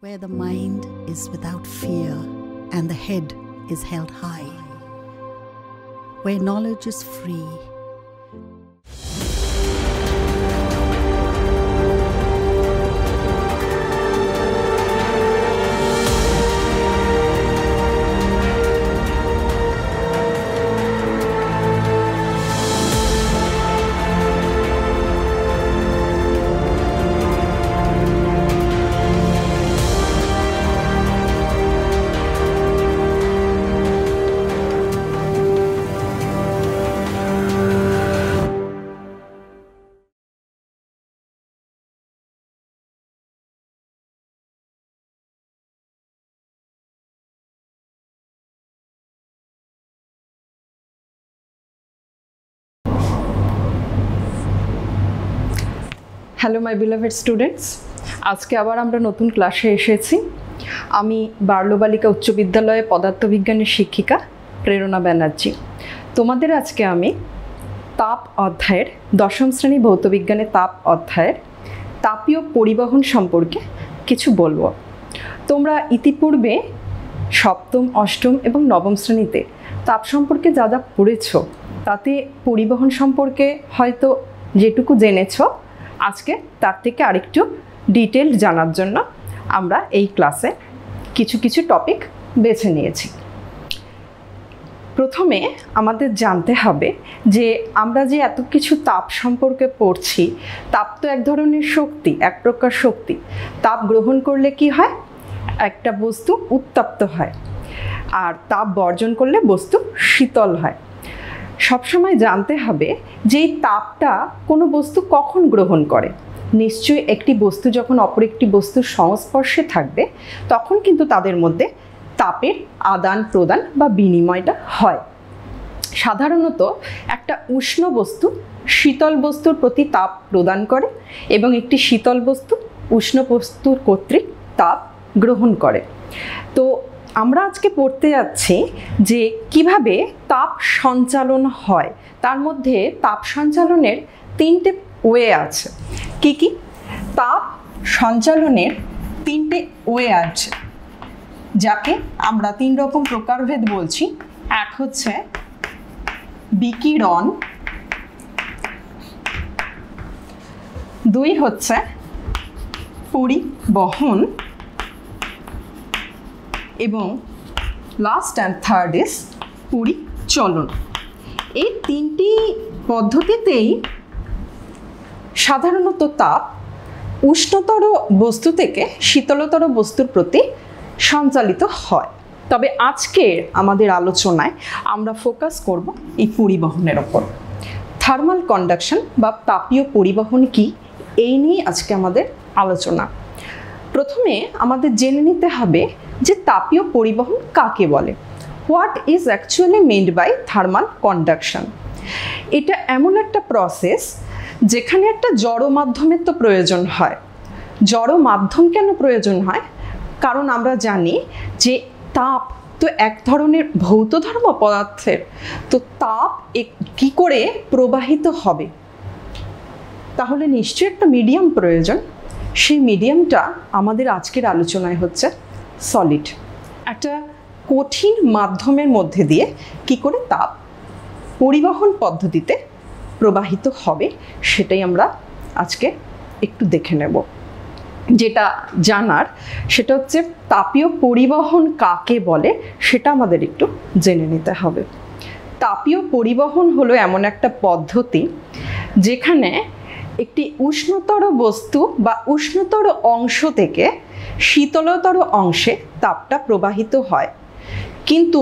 where the mind is without fear and the head is held high, where knowledge is free. Hello my beloved students, আজকে আবার আমরা নতুন ক্লাসে এসেছি। আমি বার্লো বালিকা উচ্চ বিদ্যালয়ে পদার্থবিজ্ঞানের শিক্ষিকা প্রেরণা ব্যানার্জি। তোমাদের আজকে আমি তাপ অধ্যায়ের দশম শ্রেণী ভৌতবিজ্ঞানের তাপ অধ্যায়ের তাপীয় পরিবহন সম্পর্কে কিছু বলবো। তোমরা ইতিপূর্বে সপ্তম, অষ্টম এবং নবম শ্রেণীতে তাপ সম্পর্কে যা যা পড়েছ তাতে পরিবহন সম্পর্কে হয়তো যেটুকু জেনেছো, আজকে তার থেকে আরেকটু ডিটেলড জানার জন্য আমরা এই ক্লাসে কিছু কিছু টপিক বেছে নিয়েছি। প্রথমে আমাদের জানতে হবে যে আমরা যে এত কিছু তাপ সম্পর্কে পড়ছি, তাপ তো এক ধরনের শক্তি, এক প্রকার শক্তি। তাপ গ্রহণ করলে কি হয়? একটা বস্তু উত্তপ্ত হয়, আর তাপ বর্জন করলে বস্তু শীতল হয়। সবসময় জানতে হবে যে এই তাপটা কোনো বস্তু কখন গ্রহণ করে। নিশ্চয়ই একটি বস্তু যখন অপর একটি বস্তুর সংস্পর্শে থাকবে তখন কিন্তু তাদের মধ্যে তাপের আদান প্রদান বা বিনিময়টা হয়। সাধারণত একটা উষ্ণ বস্তু শীতল বস্তুর প্রতি তাপ প্রদান করে এবং একটি শীতল বস্তু উষ্ণ বস্তুর কর্তৃক তাপ গ্রহণ করে। তো আমরা আজকে পড়তে যাচ্ছি যে কিভাবে তাপ সঞ্চালন হয়। তার মধ্যে তাপ সঞ্চালনের তিনটে ওয়ে আছে। কি কি? তাপ সঞ্চালনের তিনটে ওয়ে আছে, যাকে আমরা তিন রকম প্রকারভেদ বলছি। এক হচ্ছে বিকিরণ, দুই হচ্ছে পরিবহন, এবং লাস্ট অ্যান্ড থার্ড ইজ পরিচলন। এই তিনটি পদ্ধতিতেই সাধারণত তাপ উষ্ণতর বস্তু থেকে শীতলতর বস্তুর প্রতি সঞ্চালিত হয়। তবে আজকে আমাদের আলোচনায় আমরা ফোকাস করব এই পরিবহনের ওপর। থার্মাল কন্ডাকশন বা তাপীয় পরিবহন কি, এই নিয়ে আজকে আমাদের আলোচনা। প্রথমে আমাদের জেনে নিতে হবে যে তাপীয় পরিবহন কাকে বলে। What is actually meant by thermal conduction? এটা এমন একটা প্রসেস যেখানে একটা জড় মাধ্যমের তো প্রয়োজন হয়। জড় মাধ্যম কেন প্রয়োজন হয়? কারণ আমরা জানি যে তাপ তো এক ধরনের ভৌত ধর্ম পদার্থের, তো তাপ কি করে প্রবাহিত হবে? তাহলে নিশ্চয়ই একটা মিডিয়াম প্রয়োজন। সেই মিডিয়ামটা আমাদের আজকের আলোচনায় হচ্ছে সলিড। একটা কঠিন মাধ্যমের মধ্যে দিয়ে কি করে তাপ পরিবহন পদ্ধতিতে প্রবাহিত হবে সেটাই আমরা আজকে একটু দেখে নেব। যেটা জানার সেটা হচ্ছে তাপীয় পরিবহন কাকে বলে, সেটা আমাদের একটু জেনে নিতে হবে। তাপীয় পরিবহন হলো এমন একটা পদ্ধতি যেখানে একটি উষ্ণতর বস্তু বা উষ্ণতর অংশ থেকে শীতলতর অংশে তাপটা প্রবাহিত হয়, কিন্তু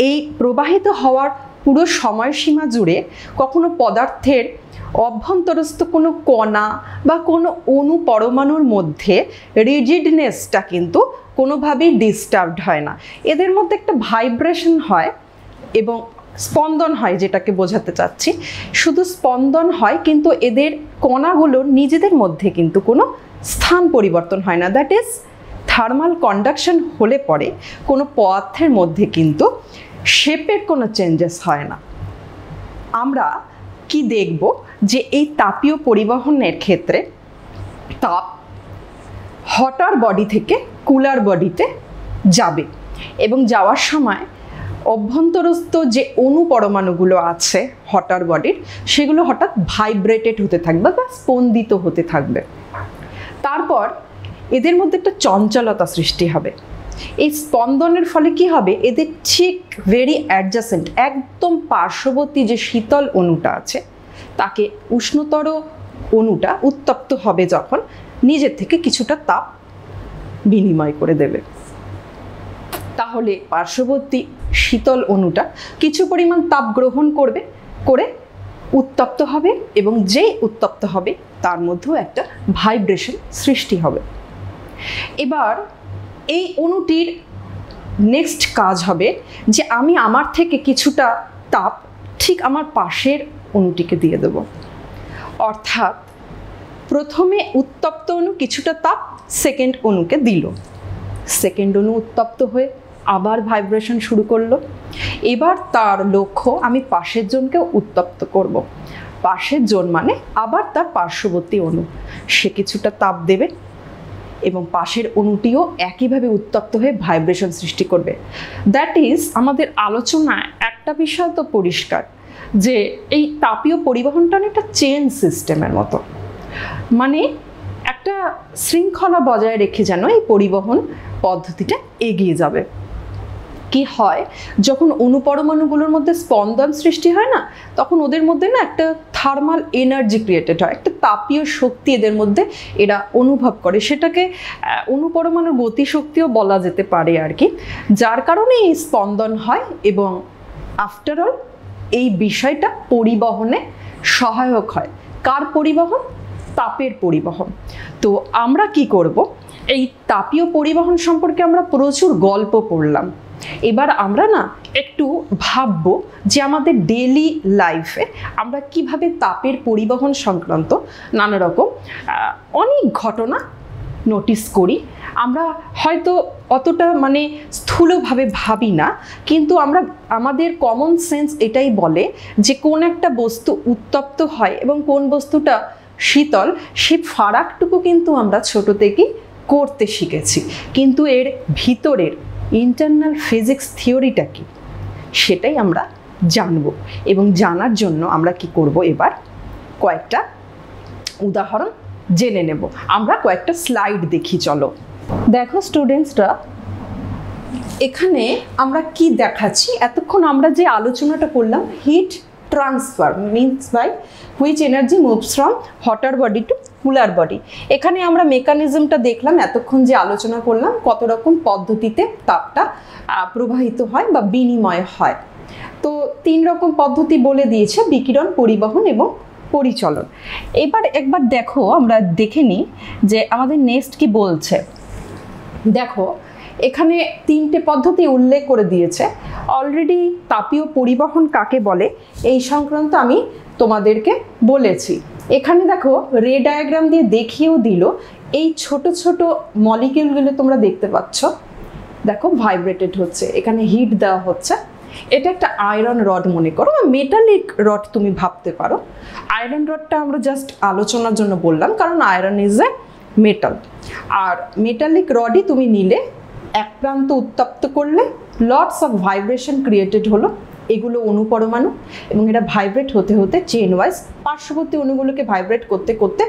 এই প্রবাহিত হওয়ার পুরো সময়সীমা জুড়ে কখনো পদার্থের অভ্যন্তরস্থ কোনো কণা বা কোনো অণু পরমাণুর মধ্যে রিজিডনেসটা কিন্তু কোনোভাবেই ডিস্টার্বড হয় না। এদের মধ্যে একটা ভাইব্রেশন হয় এবং স্পন্দন হয়, যেটাকে বোঝাতে চাচ্ছি। শুধু স্পন্দন হয়, কিন্তু এদের কণাগুলোর নিজেদের মধ্যে কিন্তু কোনো স্থান পরিবর্তন হয় না। দ্যাট ইজ থার্মাল কন্ডাকশন হলে পরে কোনো পদার্থের মধ্যে কিন্তু শেপের কোনো চেঞ্জেস হয় না। আমরা কি দেখব যে এই তাপীয় পরিবহনের ক্ষেত্রে তাপ হটার বডি থেকে কুলার বডিতে যাবে এবং যাওয়ার সময় অভ্যন্তরস্থ যে অণু পরমাণুগুলো আছে হটার বডির, সেগুলো হঠাৎ ভাইব্রেটেড হতে থাকবে বা স্পন্দিত হতে থাকবে। তারপর এদের মধ্যে একটা চঞ্চলতা সৃষ্টি হবে। এই স্পন্দনের ফলে কি হবে, এদের ঠিক ভেরি অ্যাডজাসেন্ট, একদম পার্শ্ববর্তী যে শীতল অণুটা আছে, তাকে উষ্ণতর অণুটা উত্তপ্ত হবে যখন, নিজের থেকে কিছুটা তাপ বিনিময় করে দেবে। তাহলে পার্শ্ববর্তী শীতল অণুটা কিছু পরিমাণ তাপ গ্রহণ করে উত্তপ্ত হবে, এবং যেই উত্তপ্ত হবে তার মধ্যেও একটা ভাইব্রেশন সৃষ্টি হবে। এবার এই অণুটির নেক্সট কাজ হবে যে আমি আমার থেকে কিছুটা তাপ ঠিক আমার পাশের অণুটিকে দিয়ে দেব। অর্থাৎ প্রথমে উত্তপ্ত অণু কিছুটা তাপ সেকেন্ড অণুকে দিল, সেকেন্ড অণু উত্তপ্ত হয়ে আবার ভাইব্রেশন শুরু করলো। এবার তার লক্ষ্য আমি পাশের জনকেও উত্তপ্ত করব। পাশের জন মানে আবার তার পার্শ্ববর্তী অণু, সে কিছুটা তাপ দেবে এবং পাশের অণুটিও একইভাবে উত্তপ্ত হয়ে ভাইব্রেশন সৃষ্টি করবে। দ্যাট ইজ, আমাদের আলোচনায় একটা বিষয় তো পরিষ্কার যে এই তাপীয় পরিবহনটা একটা চেইন সিস্টেমের মতো, মানে একটা শৃঙ্খলা বজায় রেখে যেন এই পরিবহন পদ্ধতিটা এগিয়ে যাবে। কি হয়, যখন অণুপরমাণুগুলোর মধ্যে স্পন্দন সৃষ্টি হয় না, তখন ওদের মধ্যে না একটা থার্মাল এনার্জি ক্রিয়েটেড হয়, একটা তাপীয় শক্তি এদের মধ্যে এরা অনুভব করে, সেটাকে অণুপরমাণুর গতিশক্তিও বলা যেতে পারে আর কি, যার কারণে এই স্পন্দন হয়। এবং আফটার অল এই বিষয়টা পরিবহনে সহায়ক হয়। কার পরিবহন? তাপের পরিবহন। তো আমরা কি করব, এই তাপীয় পরিবহন সম্পর্কে আমরা প্রচুর গল্প পড়লাম। এবার আমরা না একটু ভাববো যে আমাদের ডেইলি লাইফে আমরা কিভাবে তাপের পরিবহন সংক্রান্ত নানা রকম অনেক ঘটনা নোটিস করি। আমরা হয়তো অতটা মানে স্থূলভাবে ভাবি না, কিন্তু আমাদের কমন সেন্স এটাই বলে যে কোন একটা বস্তু উত্তপ্ত হয় এবং কোন বস্তুটা শীতল, সে ফারাকটুকু কিন্তু আমরা ছোট থেকেই করতে শিখেছি। কিন্তু এর ভিতরের ইন্টারনাল ফিজিক্স থিওরিটা কি, সেটাই আমরা জানব। এবং জানার জন্য আমরা কি করব, এবার কয়েকটা উদাহরণ জেনে নেব। আমরা কয়েকটা স্লাইড দেখি, চলো। দেখো স্টুডেন্টসরা, এখানে আমরা কি দেখাচ্ছি, এতক্ষণ আমরা যে আলোচনাটা করলাম, heat transfer means by which energy moves from hotter body to cooler body. এখানে আমরা মেকানিজমটা দেখলাম, এতক্ষণ যে আলোচনা করলাম কত রকম পদ্ধতিতে তাপটা প্রবাহিত হয় বা বিনিময় হয়। তো 3 রকম পদ্ধতি বলে দিয়েছে, বিকিরণ, পরিবহন এবং পরিচলন। এবার একবার দেখো, আমরা দেখে নিই যে আমাদের নেক্সট কি বলছে। দেখো এখানে 3টে পদ্ধতি উল্লেখ করে দিয়েছে। অলরেডি তাপীয় পরিবহন কাকে বলে এই সংক্রান্ত আমি তোমাদেরকে বলেছি। এখানে দেখো রে ডায়াগ্রাম দিয়ে দেখিয়েও দিল। এই ছোট ছোট মলিকিউলগুলো তোমরা দেখতে পাচ্ছ, দেখো ভাইব্রেটেড হচ্ছে, এখানে হিট দেওয়া হচ্ছে। এটা একটা আয়রন রড মনে করো, মেটালিক রড তুমি ভাবতে পারো। আয়রন রডটা আমরা জাস্ট আলোচনার জন্য বললাম, কারণ আয়রন ইজ এ মেটাল। আর মেটালিক রডই তুমি নিলে, এক প্রান্ত উত্তপ্ত করলে লটস অফ ভাইব্রেশন ক্রিয়েটেড হলো। এগুলো অণুপরমাণু, এবং এটা ভাইব্রেট হতে হতে চেন ওয়াইজ পার্শ্ববর্তী অণুগুলোকে ভাইব্রেট করতে করতে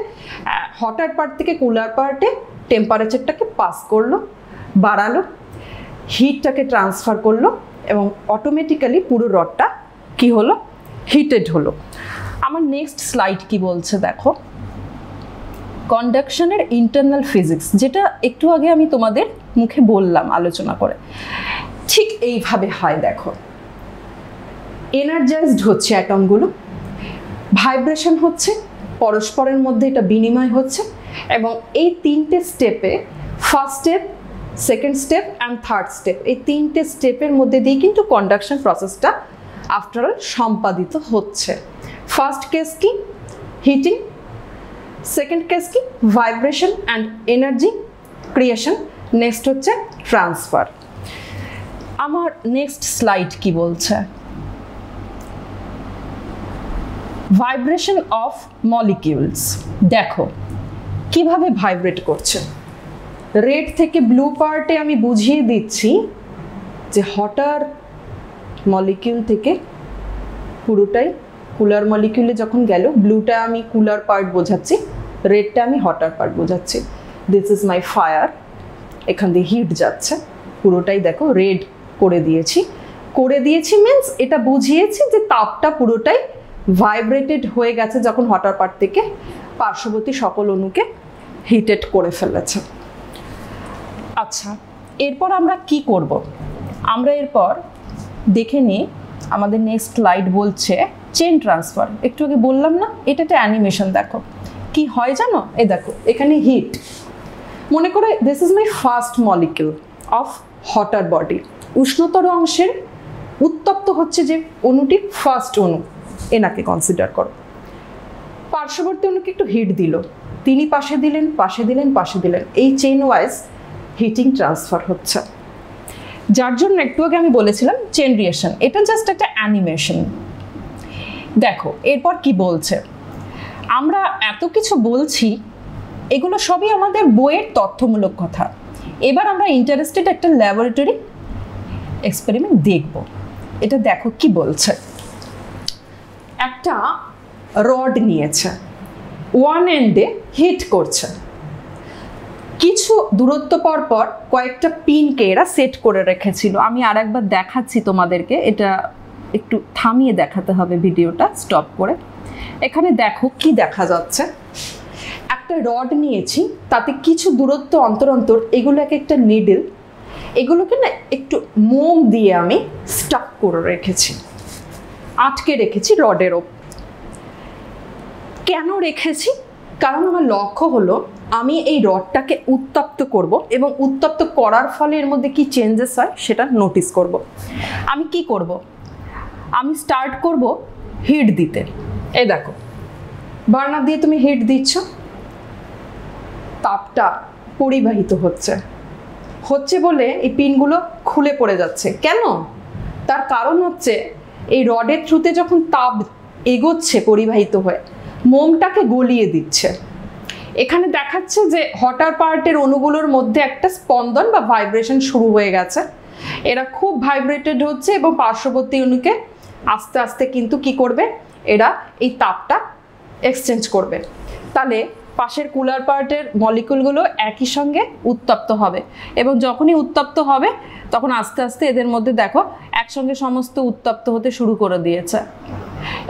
হটার পার্ট থেকে কুলার পার্টে টেম্পারেচারটাকে পাস করলো, বাড়ালো, হিটটাকে ট্রান্সফার করলো, এবং অটোমেটিক্যালি পুরো রডটা কি হলো, হিটেড হলো। আমার নেক্সট স্লাইড কি বলছে দেখো, কন্ডাকশনের ইন্টারনাল ফিজিক্স, যেটা একটু আগে আমি তোমাদের মুখে বললাম আলোচনা করে, ঠিক এইভাবে হয়। দেখো এনার্জাইজড হচ্ছে অ্যাটমগুলো, ভাইব্রেশন হচ্ছে, পরস্পরের মধ্যে এটা বিনিময় হচ্ছে, এবং এই 3টে স্টেপে, first step, second step and third step, এই 3টে স্টেপের মধ্যে দিয়ে কিন্তু কন্ডাকশন প্রসেসটা আফটার অল সম্পাদিত হচ্ছে। ফার্স্ট কেস কি, হিটিং, সেকেন্ড কেস কি, vibration and energy creation, next হচ্ছে ট্রান্সফার। আমার নেক্সট স্লাইড কি বলছে, ভাইব্রেশন অফ মলিকিউলস। দেখো কিভাবে ভাইব্রেট করছে। রেড থেকে ব্লু পার্টে আমি বুঝিয়ে দিচ্ছি যে হটার মলিকিউল থেকে পুরোটাই কুলার মলিকিউলে যখন গেল, ব্লুটা আমি কুলার পার্ট বোঝাচ্ছি, রেডটা আমি হটার পার্ট বোঝাচ্ছি। দিস ইজ মাই ফায়ার, এখান দিয়ে হিট যাচ্ছে, পুরোটাই দেখো রেড করে দিয়েছি মিন্স এটা বুঝিয়েছি যে তাপটা পুরোটাই ভাইব্রেটেড হয়ে গেছে যখন হটার পার্ট থেকে পার্শ্ববর্তী সকল অণুকে হিটেড করে ফেলেছে। আচ্ছা, এরপর আমরা কি করব? আমরা এরপর দেখে নিই, আমাদের নেক্সট স্লাইড বলছে চেইন ট্রান্সফার। একটু আগে বললাম না, এটা একটা অ্যানিমেশন। দেখো কি হয় জানো, এই দেখো এখানে হিট, মনে করে this is my first molecule of hotter body. উষ্ণতর অংশের উত্তপ্ত হচ্ছে যে অণুটি ফার্স্ট অণু, এনাকে কনসিডার করো। পার্শ্ববর্তী অণুকে একটু হিট দিল, তিনি পাশে দিলেন, এই চেইন ওয়াইজ হিটিং ট্রান্সফার হচ্ছে, যার জন্য একটু আগে আমি বলেছিলাম চেইন রিঅ্যাকশন। এটা জাস্ট একটা অ্যানিমেশন। দেখো এরপর কি বলছে, আমরা এত কিছু বলছি, এগুলো সবই আমাদের বইয়ের তথ্যমূলক কথা। এবার আমরা ইন্টারেস্টেড একটা ল্যাবরেটরি এক্সপেরিমেন্ট দেখব। এটা দেখো কি বলছে, একটা রড নিয়েছে, ওয়ান এন্ডে হিট করছে, কিছু দূরত্ব পর পর কয়েকটা পিনকে এরা সেট করে রেখেছিল। আমি আর একবার দেখাচ্ছি তোমাদেরকে, এটা একটু থামিয়ে দেখাতে হবে ভিডিওটা স্টপ করে। এখানে দেখো কি দেখা যাচ্ছে, একটা রড নিয়েছি, তাতে কিছু দূরত্ব অন্তর অন্তর এগুলো এক একটা নিডল, এগুলোকে না একটু মোম দিয়ে আমি স্টাক করে রেখেছি, আটকে রেখেছি রডের ওপর। কেন রেখেছি? কারণ আমার লক্ষ্য হলো আমি এই রডটাকে উত্তপ্ত করব এবং উত্তপ্ত করার ফলে এর মধ্যে কি চেঞ্জেস হয় সেটা নোটিস করব। আমি কি করব? আমি স্টার্ট করব হিট দিতে। এই দেখো বার্নার দিয়ে তুমি হিট দিচ্ছ, তাপটা পরিবাহিত হচ্ছে বলে এই পিনগুলো খুলে পড়ে যাচ্ছে। কেন? তার কারণ হচ্ছে এই রডের থ্রুতে যখন তাপ এগোচ্ছে পরিবাহিত হয়ে, মোমটাকে গলিয়ে দিচ্ছে। এখানে দেখাচ্ছে যে হটার পার্টের অণুগুলোর মধ্যে একটা স্পন্দন বা ভাইব্রেশন শুরু হয়ে গেছে, এরা খুব ভাইব্রেটেড হচ্ছে এবং পার্শ্ববর্তী অণুকে আস্তে আস্তে কিন্তু কি করবে, এরা এই তাপটা এক্সচেঞ্জ করবে। তাহলে পাশের কুলার পার্টের মলিকুলগুলো একই সঙ্গে উত্তপ্ত হবে এবং যখনই উত্তপ্ত হবে তখন আস্তে আস্তে এদের মধ্যে দেখো একসঙ্গে সমস্ত উত্তপ্ত হতে শুরু করে দিয়েছে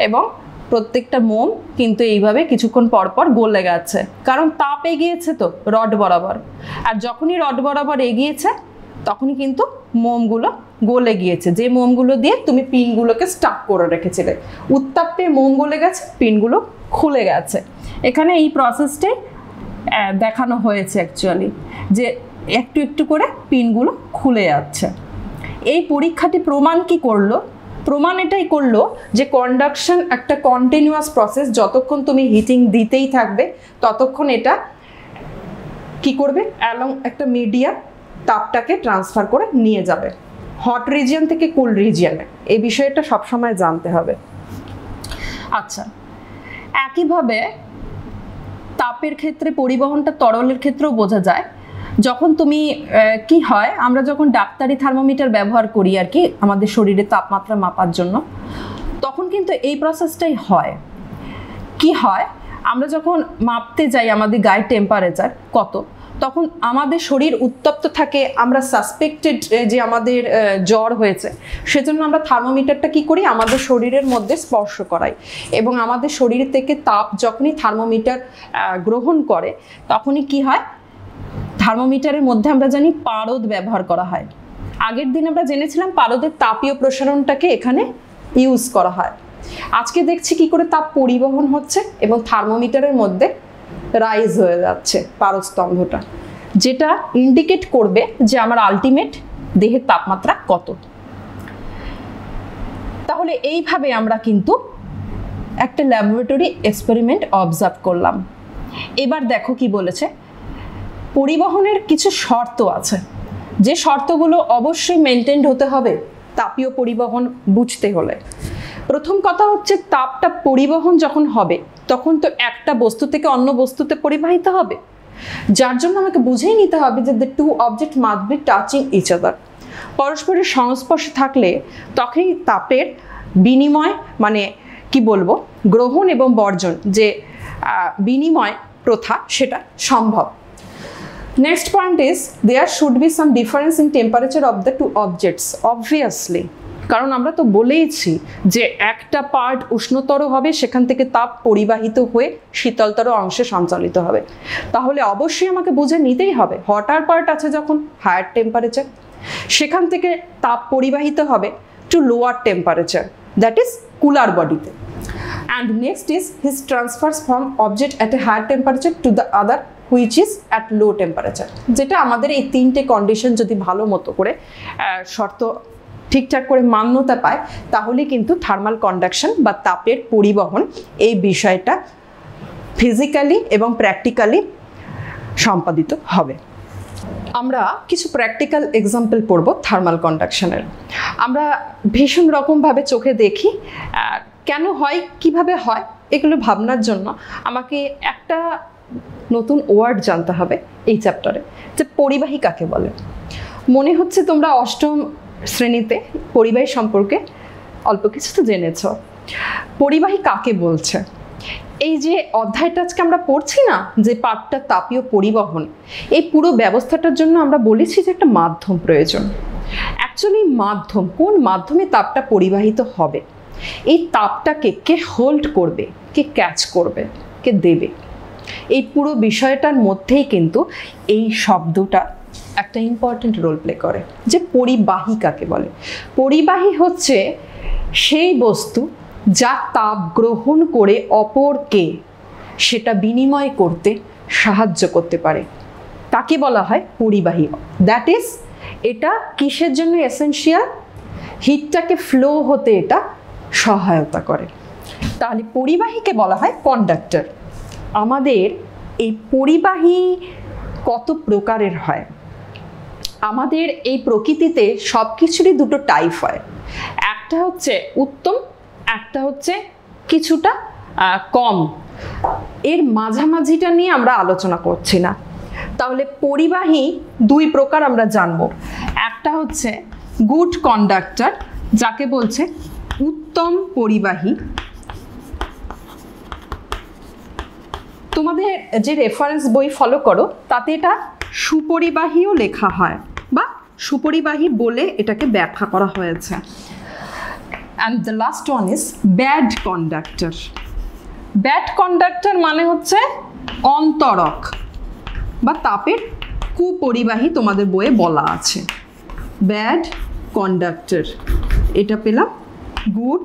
এবং প্রত্যেকটা মোম কিন্তু এইভাবে কিছুক্ষণ পর পর গলে গেছে, কারণ তাপ এগিয়েছে তো রড বরাবর। আর যখনই রড বরাবর এগিয়েছে তখনই কিন্তু মোমগুলো গলে গিয়েছে, যে মোমগুলো দিয়ে তুমি পিনগুলোকে স্টাক করে রেখেছিলে। উত্তাপে মোম গলে গেছে, পিনগুলো খুলে গেছে। এখানে এই প্রসেসটাই দেখানো হয়েছে অ্যাকচুয়ালি, যে একটু একটু করে পিনগুলো খুলে যাচ্ছে। এই পরীক্ষাটি প্রমাণ কি করলো? প্রমাণ এটাই করলো যে কন্ডাকশন একটা কন্টিনিউয়াস প্রসেস, যতক্ষণ তুমি হিটিং দিতেই থাকবে ততক্ষণ এটা কি করবে, অ্যালং একটা মিডিয়া তাপটাকে ট্রান্সফার করে নিয়ে যাবে হট রিজিয়ন থেকে কুল রিজিয়নে। এই বিষয়টা সবসময় জানতে হবে। আচ্ছা, একইভাবে তাপের ক্ষেত্রে পরিবহনটা তরলের ক্ষেত্রেও বোঝা যায়। যখন তুমি কি হয়, আমরা যখন ডাক্তারি থার্মোমিটার ব্যবহার করি আর কি আমাদের শরীরে তাপমাত্রা মাপার জন্য, তখন কিন্তু এই প্রসেসটাই হয়। কি হয়, আমরা যখন মাপতে যাই আমাদের গায়ের টেম্পারেচার কত, তখন আমাদের শরীর উত্তপ্ত থাকে, আমরা সাসপেক্টেড যে আমাদের জ্বর হয়েছে, সেজন্য আমরা থার্মোমিটারটা কি করি, আমাদের শরীরের মধ্যে স্পর্শ করাই এবং আমাদের শরীর থেকে তাপ যখনই থার্মোমিটার গ্রহণ করে তখনই কি হয়, থার্মোমিটারের মধ্যে আমরা জানি পারদ ব্যবহার করা হয়। আগের দিন আমরা জেনেছিলাম পারদের তাপীয় প্রসারণটাকে এখানে ইউজ করা হয়। আজকে দেখছি কি করে তাপ পরিবহন হচ্ছে এবং থার্মোমিটারের মধ্যে রাইজ হয়ে যাচ্ছে পারস্তম্ভটা, যেটা ইন্ডিকেট করবে যে আমার আলটিমেট দেহের তাপমাত্রা কত। তাহলে এইভাবে আমরা কিন্তু একটা ল্যাবরেটরি এক্সপেরিমেন্ট অবজার্ভ করলাম। এবার দেখো কি বলেছে, পরিবহনের কিছু শর্ত আছে, যে শর্তগুলো অবশ্যই মেনটেন্ড হতে হবে তাপীয় পরিবহন বুঝতে হলে। প্রথম কথা হচ্ছে, তাপটা পরিবহন যখন হবে তখন তো একটা বস্তু থেকে অন্য বস্তুতে পরিবাহিত হবে। যার জন্য আমাকে বুঝেই নিতে হবে যে the two object must be touching each other. পরস্পরের সংস্পর্শে থাকলে তখনই তাপের বিনিময় মানে কি বলবো, গ্রহণ এবং বর্জন যে বিনিময় প্রথা সেটা সম্ভব। Next point is there should be some difference in temperature of the two objects, obviously, কারণ আমরা তো বলেইছি যে একটা পার্ট উষ্ণতর হবে, সেখান থেকে তাপ পরিবাহিত হয়ে শীতলতর অংশে সঞ্চালিত হবে। তাহলে অবশ্যই আমাকে বুঝে নিতেই হবে হটার পার্ট আছে যখন হায়ার টেম্পারেচার, সেখান থেকে তাপ পরিবাহিত হবে to lower temperature, that is cooler বডিতে। And next is heat transfers from object at a higher temperature to the other which is at low temperature. যেটা আমাদের এই তিনটে কন্ডিশন যদি ভালো মতো করে শর্ত ঠিকঠাক করে মান্যতা পায়, তাহলে কিন্তু থার্মাল কন্ডাকশন বা তাপের পরিবহন এই বিষয়টা ফিজিক্যালি এবং প্র্যাকটিক্যালি সম্পাদিত হবে। আমরা কিছু প্র্যাকটিক্যাল এক্সাম্পল পড়ব থার্মাল কন্ডাকশনের। আমরা ভীষণ রকমভাবে চোখে দেখি, কেন হয়, কিভাবে হয়, এগুলো ভাবনার জন্য আমাকে একটা নতুন ওয়ার্ড জানতে হবে এই চ্যাপ্টারে, যে পরিবাহী কাকে বলে। মনে হচ্ছে তোমরা অষ্টম শ্রেণীতে পরিবাহী সম্পর্কে অল্প কিছু তো জেনেছ। পরিবাহী কাকে বলছে? এই যে অধ্যায়টা আজকে আমরা পড়ছি না, যে পাঠটা তাপীয় পরিবহন, এই পুরো ব্যবস্থাটার জন্য আমরা বলেছি যে একটা মাধ্যম প্রয়োজন। অ্যাকচুয়ালি মাধ্যম, কোন মাধ্যমে তাপটা পরিবাহিত হবে, এই তাপটাকে কে হোল্ড করবে, কে ক্যাচ করবে, কে দেবে, এই পুরো বিষয়টার মধ্যেই কিন্তু এই শব্দটা একটা ইম্পর্টেন্ট রোল প্লে করে। যে পরিবাহী কাকে বলে? পরিবাহী হচ্ছে সেই বস্তু যা তাপ গ্রহণ করে অপরকে সেটা বিনিময় করতে সাহায্য করতে পারে, তাকে বলা হয় পরিবাহী। দ্যাট ইজ, এটা কিসের জন্য এসেনশিয়াল? হিটটাকে ফ্লো হতে এটা সহায়তা করে। তাহলে পরিবাহীকে বলা হয় কন্ডাক্টর। আমাদের এই পরিবাহী কত প্রকারের হয়? আমাদের এই প্রকৃতিতে সব কিছুরই দুটো টাইপ হয়, একটা হচ্ছে উত্তম, একটা হচ্ছে কিছুটা কম। এর মাঝামাঝিটা নিয়ে আমরা আলোচনা করছি না। তাহলে পরিবাহী দুই প্রকার আমরা জানবো, একটা হচ্ছে গুড কন্ডাক্টর, যাকে বলছে উত্তম পরিবাহী। তোমাদের যে রেফারেন্স বই ফলো করো তাতে এটা সুপরিবাহীও লেখা হয়, বা সুপরিবাহী বলে এটাকে ব্যাখ্যা করা হয়েছে। And the last one is bad conductor. Bad conductor মানে হচ্ছে অন্তরক বা তাপের কুপরিবাহী, তোমাদের বইয়ে বলা আছে ব্যাড কন্ডাক্টর। এটা পেলাম গুড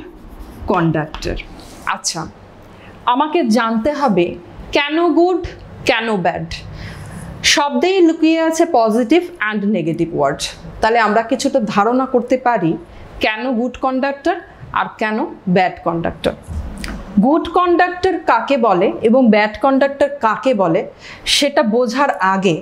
কন্ডাক্টর। আচ্ছা, আমাকে জানতে হবে কেন গুড, কেন ব্যাড। শব্দেই লুকিয়ে আছে পজিটিভ অ্যান্ড নেগেটিভ ওয়ার্ড। তাহলে আমরা কিছুটা ধারণা করতে পারি কেন গুড কন্ডাক্টর আর কেন ব্যাড কন্ডাক্টর। গুড কন্ডাক্টর কাকে বলে এবং ব্যাড কন্ডাক্টর কাকে বলে সেটা বোঝার আগে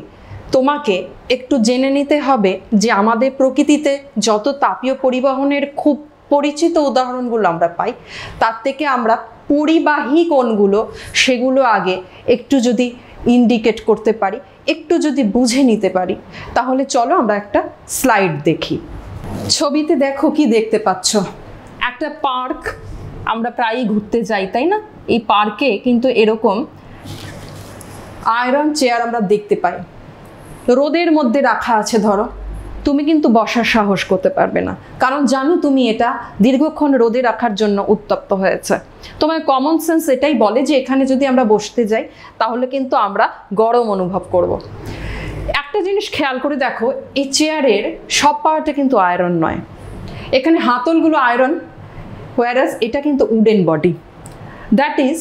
তোমাকে একটু জেনে নিতে হবে যে আমাদের প্রকৃতিতে যত তাপীয় পরিবহনের খুব পরিচিত উদাহরণগুলো আমরা পাই, তার থেকে আমরা পরিবাহী কোনগুলো সেগুলো আগে একটু যদি ইন্ডিকেট করতে পারি, একটু যদি বুঝে নিতে পারি, তাহলে চলো আমরা একটা স্লাইড দেখি। ছবিতে দেখো কি দেখতে পাচ্ছ, একটা পার্ক। আমরা প্রায়ই ঘুরতে যাই, তাই না? এই পার্কে কিন্তু এরকম আয়রন চেয়ার আমরা দেখতে পাই, রোদের মধ্যে রাখা আছে। ধরো তুমি কিন্তু বসার সাহস করতে পারবে না, কারণ জানো তুমি এটা দীর্ঘক্ষণ রোদে রাখার জন্য উত্তপ্ত হয়েছে। তোমার কমন সেন্স এটাই বলে যে এখানে যদি আমরা বসতে যাই তাহলে কিন্তু আমরা গরম অনুভব করব। একটা জিনিস খেয়াল করে দেখো, এই চেয়ারের সব পার্টে কিন্তু আয়রন নয়। এখানে হাতলগুলো আয়রন, হোয়ারাস এটা কিন্তু উডেন বডি। দ্যাট ইজ,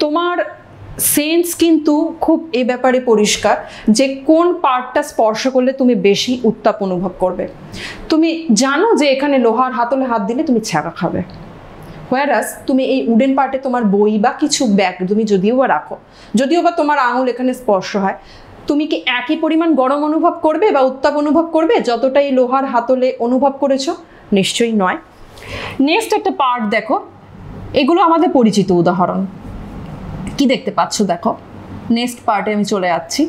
তোমার সেন্স কিন্তু খুব এ ব্যাপারে পরিষ্কার যে কোন পার্টটা স্পর্শ করলে তুমি বেশি উত্তাপ অনুভব করবে। তুমি জানো যে এখানে লোহার হাতলে হাত দিলে তুমি ছ্যাঁকা খাবে, হোয়ারাস তুমি এই উডেন পার্টে তোমার বই বা কিছু ব্যাগ তুমি যদিও বা রাখো, যদিও বা তোমার আঙুল এখানে স্পর্শ হয়, তুমি কি একই পরিমাণ গরম অনুভব করবে বা উত্তাপ অনুভব করবে যতটা এই লোহার হাতলে অনুভব করেছো? নিশ্চয়ই নয়। নেক্সট একটা পার্ট দেখো, এগুলো আমাদের পরিচিত উদাহরণ। কি দেখতে পাচ্ছ? দেখো নেক্সট পার্টে আমি চলে যাচ্ছি।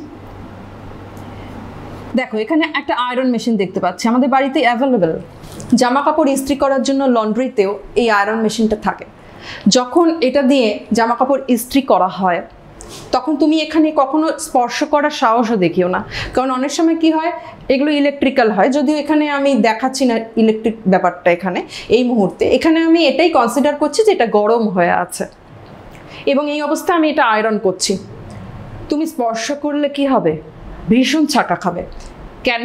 দেখো এখানে একটা আয়রন মেশিন দেখতে পাচ্ছি, আমাদের বাড়িতে অ্যাভেলেবেল। জামা কাপড় ইস্ত্রি করার জন্য লন্ড্রিতেও এই আয়রন মেশিনটা থাকে। যখন এটা দিয়ে জামা কাপড় ইস্ত্রি করা হয় তখন তুমি এখানে কখনো স্পর্শ করার সাহসও দেখিও না, কারণ অনেক সময় কি হয়, এগুলো ইলেকট্রিক্যাল হয়। যদিও এখানে আমি দেখাচ্ছি না ইলেকট্রিক ব্যাপারটা এখানে এই মুহূর্তে, এখানে আমি এটাই কনসিডার করছি যে এটা গরম হয়ে আছে এবং এই অবস্থায় আমি এটা আয়রন করছি। তুমি স্পর্শ করলে কি হবে? ভীষণ ছাকা খাবে। কেন?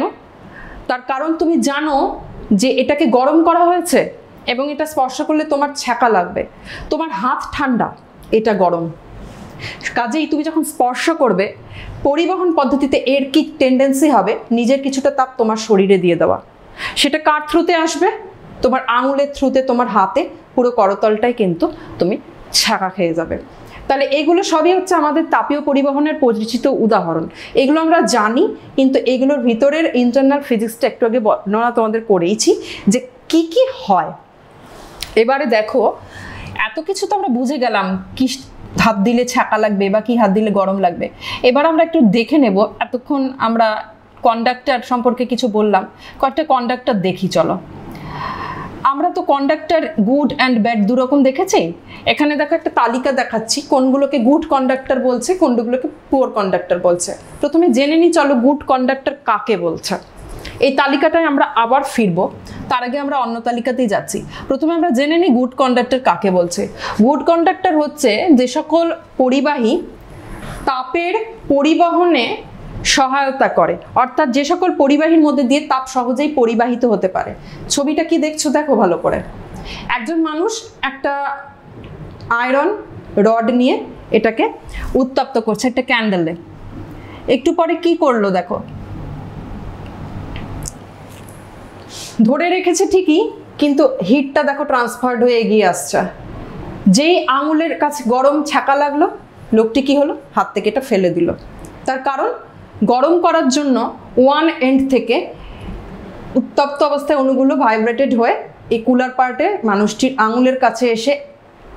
তার কারণ তুমি জানো যে এটাকে গরম করা হয়েছে এবং এটা স্পর্শ করলে তোমার ছ্যাঁকা লাগবে, তোমার হাত ঠান্ডা, এটা গরম। কাজেই তুমি যখন স্পর্শ করবে, পরিবহন পদ্ধতিতে এর কি টেন্ডেন্সি হবে নিজের কিছুটা তাপ তোমার শরীরে দিয়ে দেওয়া। সেটা কার থ্রুতে আসবে? তোমার আঙুলের থ্রুতে, তোমার হাতে পুরো করতলটাই কিন্তু তুমি ছ্যাঁকা খেয়ে যাবে। তাহলে এগুলো সবই হচ্ছে আমাদের তাপীয় পরিবহনের পরিচিত উদাহরণ। এগুলো আমরা জানি, কিন্তু এগুলোর ভিতরের ইন্টারনাল ফিজিক্সটা একটু আগে বর্ণনা তোমাদের করেইছি যে কি কি হয়। এবারে দেখো, এত কিছু তো আমরা বুঝে গেলাম, কি হাত দিলে ছ্যাঁকা লাগবে বা কি হাত দিলে গরম লাগবে। এবার আমরা একটু দেখে নেব, এতক্ষণ আমরা কন্ডাক্টর সম্পর্কে কিছু বললাম, কয়েকটা কন্ডাক্টর দেখি চলো। আমরা তো কন্ডাক্টর গুড অ্যান্ড ব্যাড দুরকম দেখেছি। এখানে দেখো একটা তালিকা দেখাচ্ছি, কোনগুলোকে গুড কন্ডাক্টর বলছে, কোনগুলোকে পুয়ার কন্ডাক্টর বলছে। প্রথমে জেনে নিই চলো গুড কন্ডাক্টর কাকে বলছে। এই তালিকাটায় আমরা আবার ফিরবো, তার আগে আমরা অন্য তালিকাতেই যাচ্ছি। প্রথমে আমরা জেনে নিই গুড কন্ডাক্টর কাকে বলছে। গুড কন্ডাক্টর হচ্ছে যে সকল পরিবাহী তাপের পরিবহনে সহায়তা করে, অর্থাৎ যে সকল পরিবাহীর মধ্যে দিয়ে তাপ সহজেই পরিবাহিত হতে পারে। ছবিটা কি দেখছো দেখো ভালো করে। একজন মানুষ একটা আয়রন রড নিয়ে এটাকে উত্তপ্ত করছে একটা ক্যান্ডেলে। একটু পরে কি করলো দেখো, ধরে রেখেছে ঠিকই, কিন্তু হিটটা দেখো ট্রান্সফার্ড হয়ে এগিয়ে আসছে। যেই আঙুলের কাছে গরম ছ্যাঁকা লাগলো, লোকটি কি হলো, হাত থেকে এটা ফেলে দিল। তার কারণ গরম করার জন্য ওয়ান এন্ড থেকে উত্তপ্ত অবস্থায় অণুগুলো ভাইব্রেটেড হয়ে এই কুলার পার্টে মানুষটির আঙুলের কাছে এসে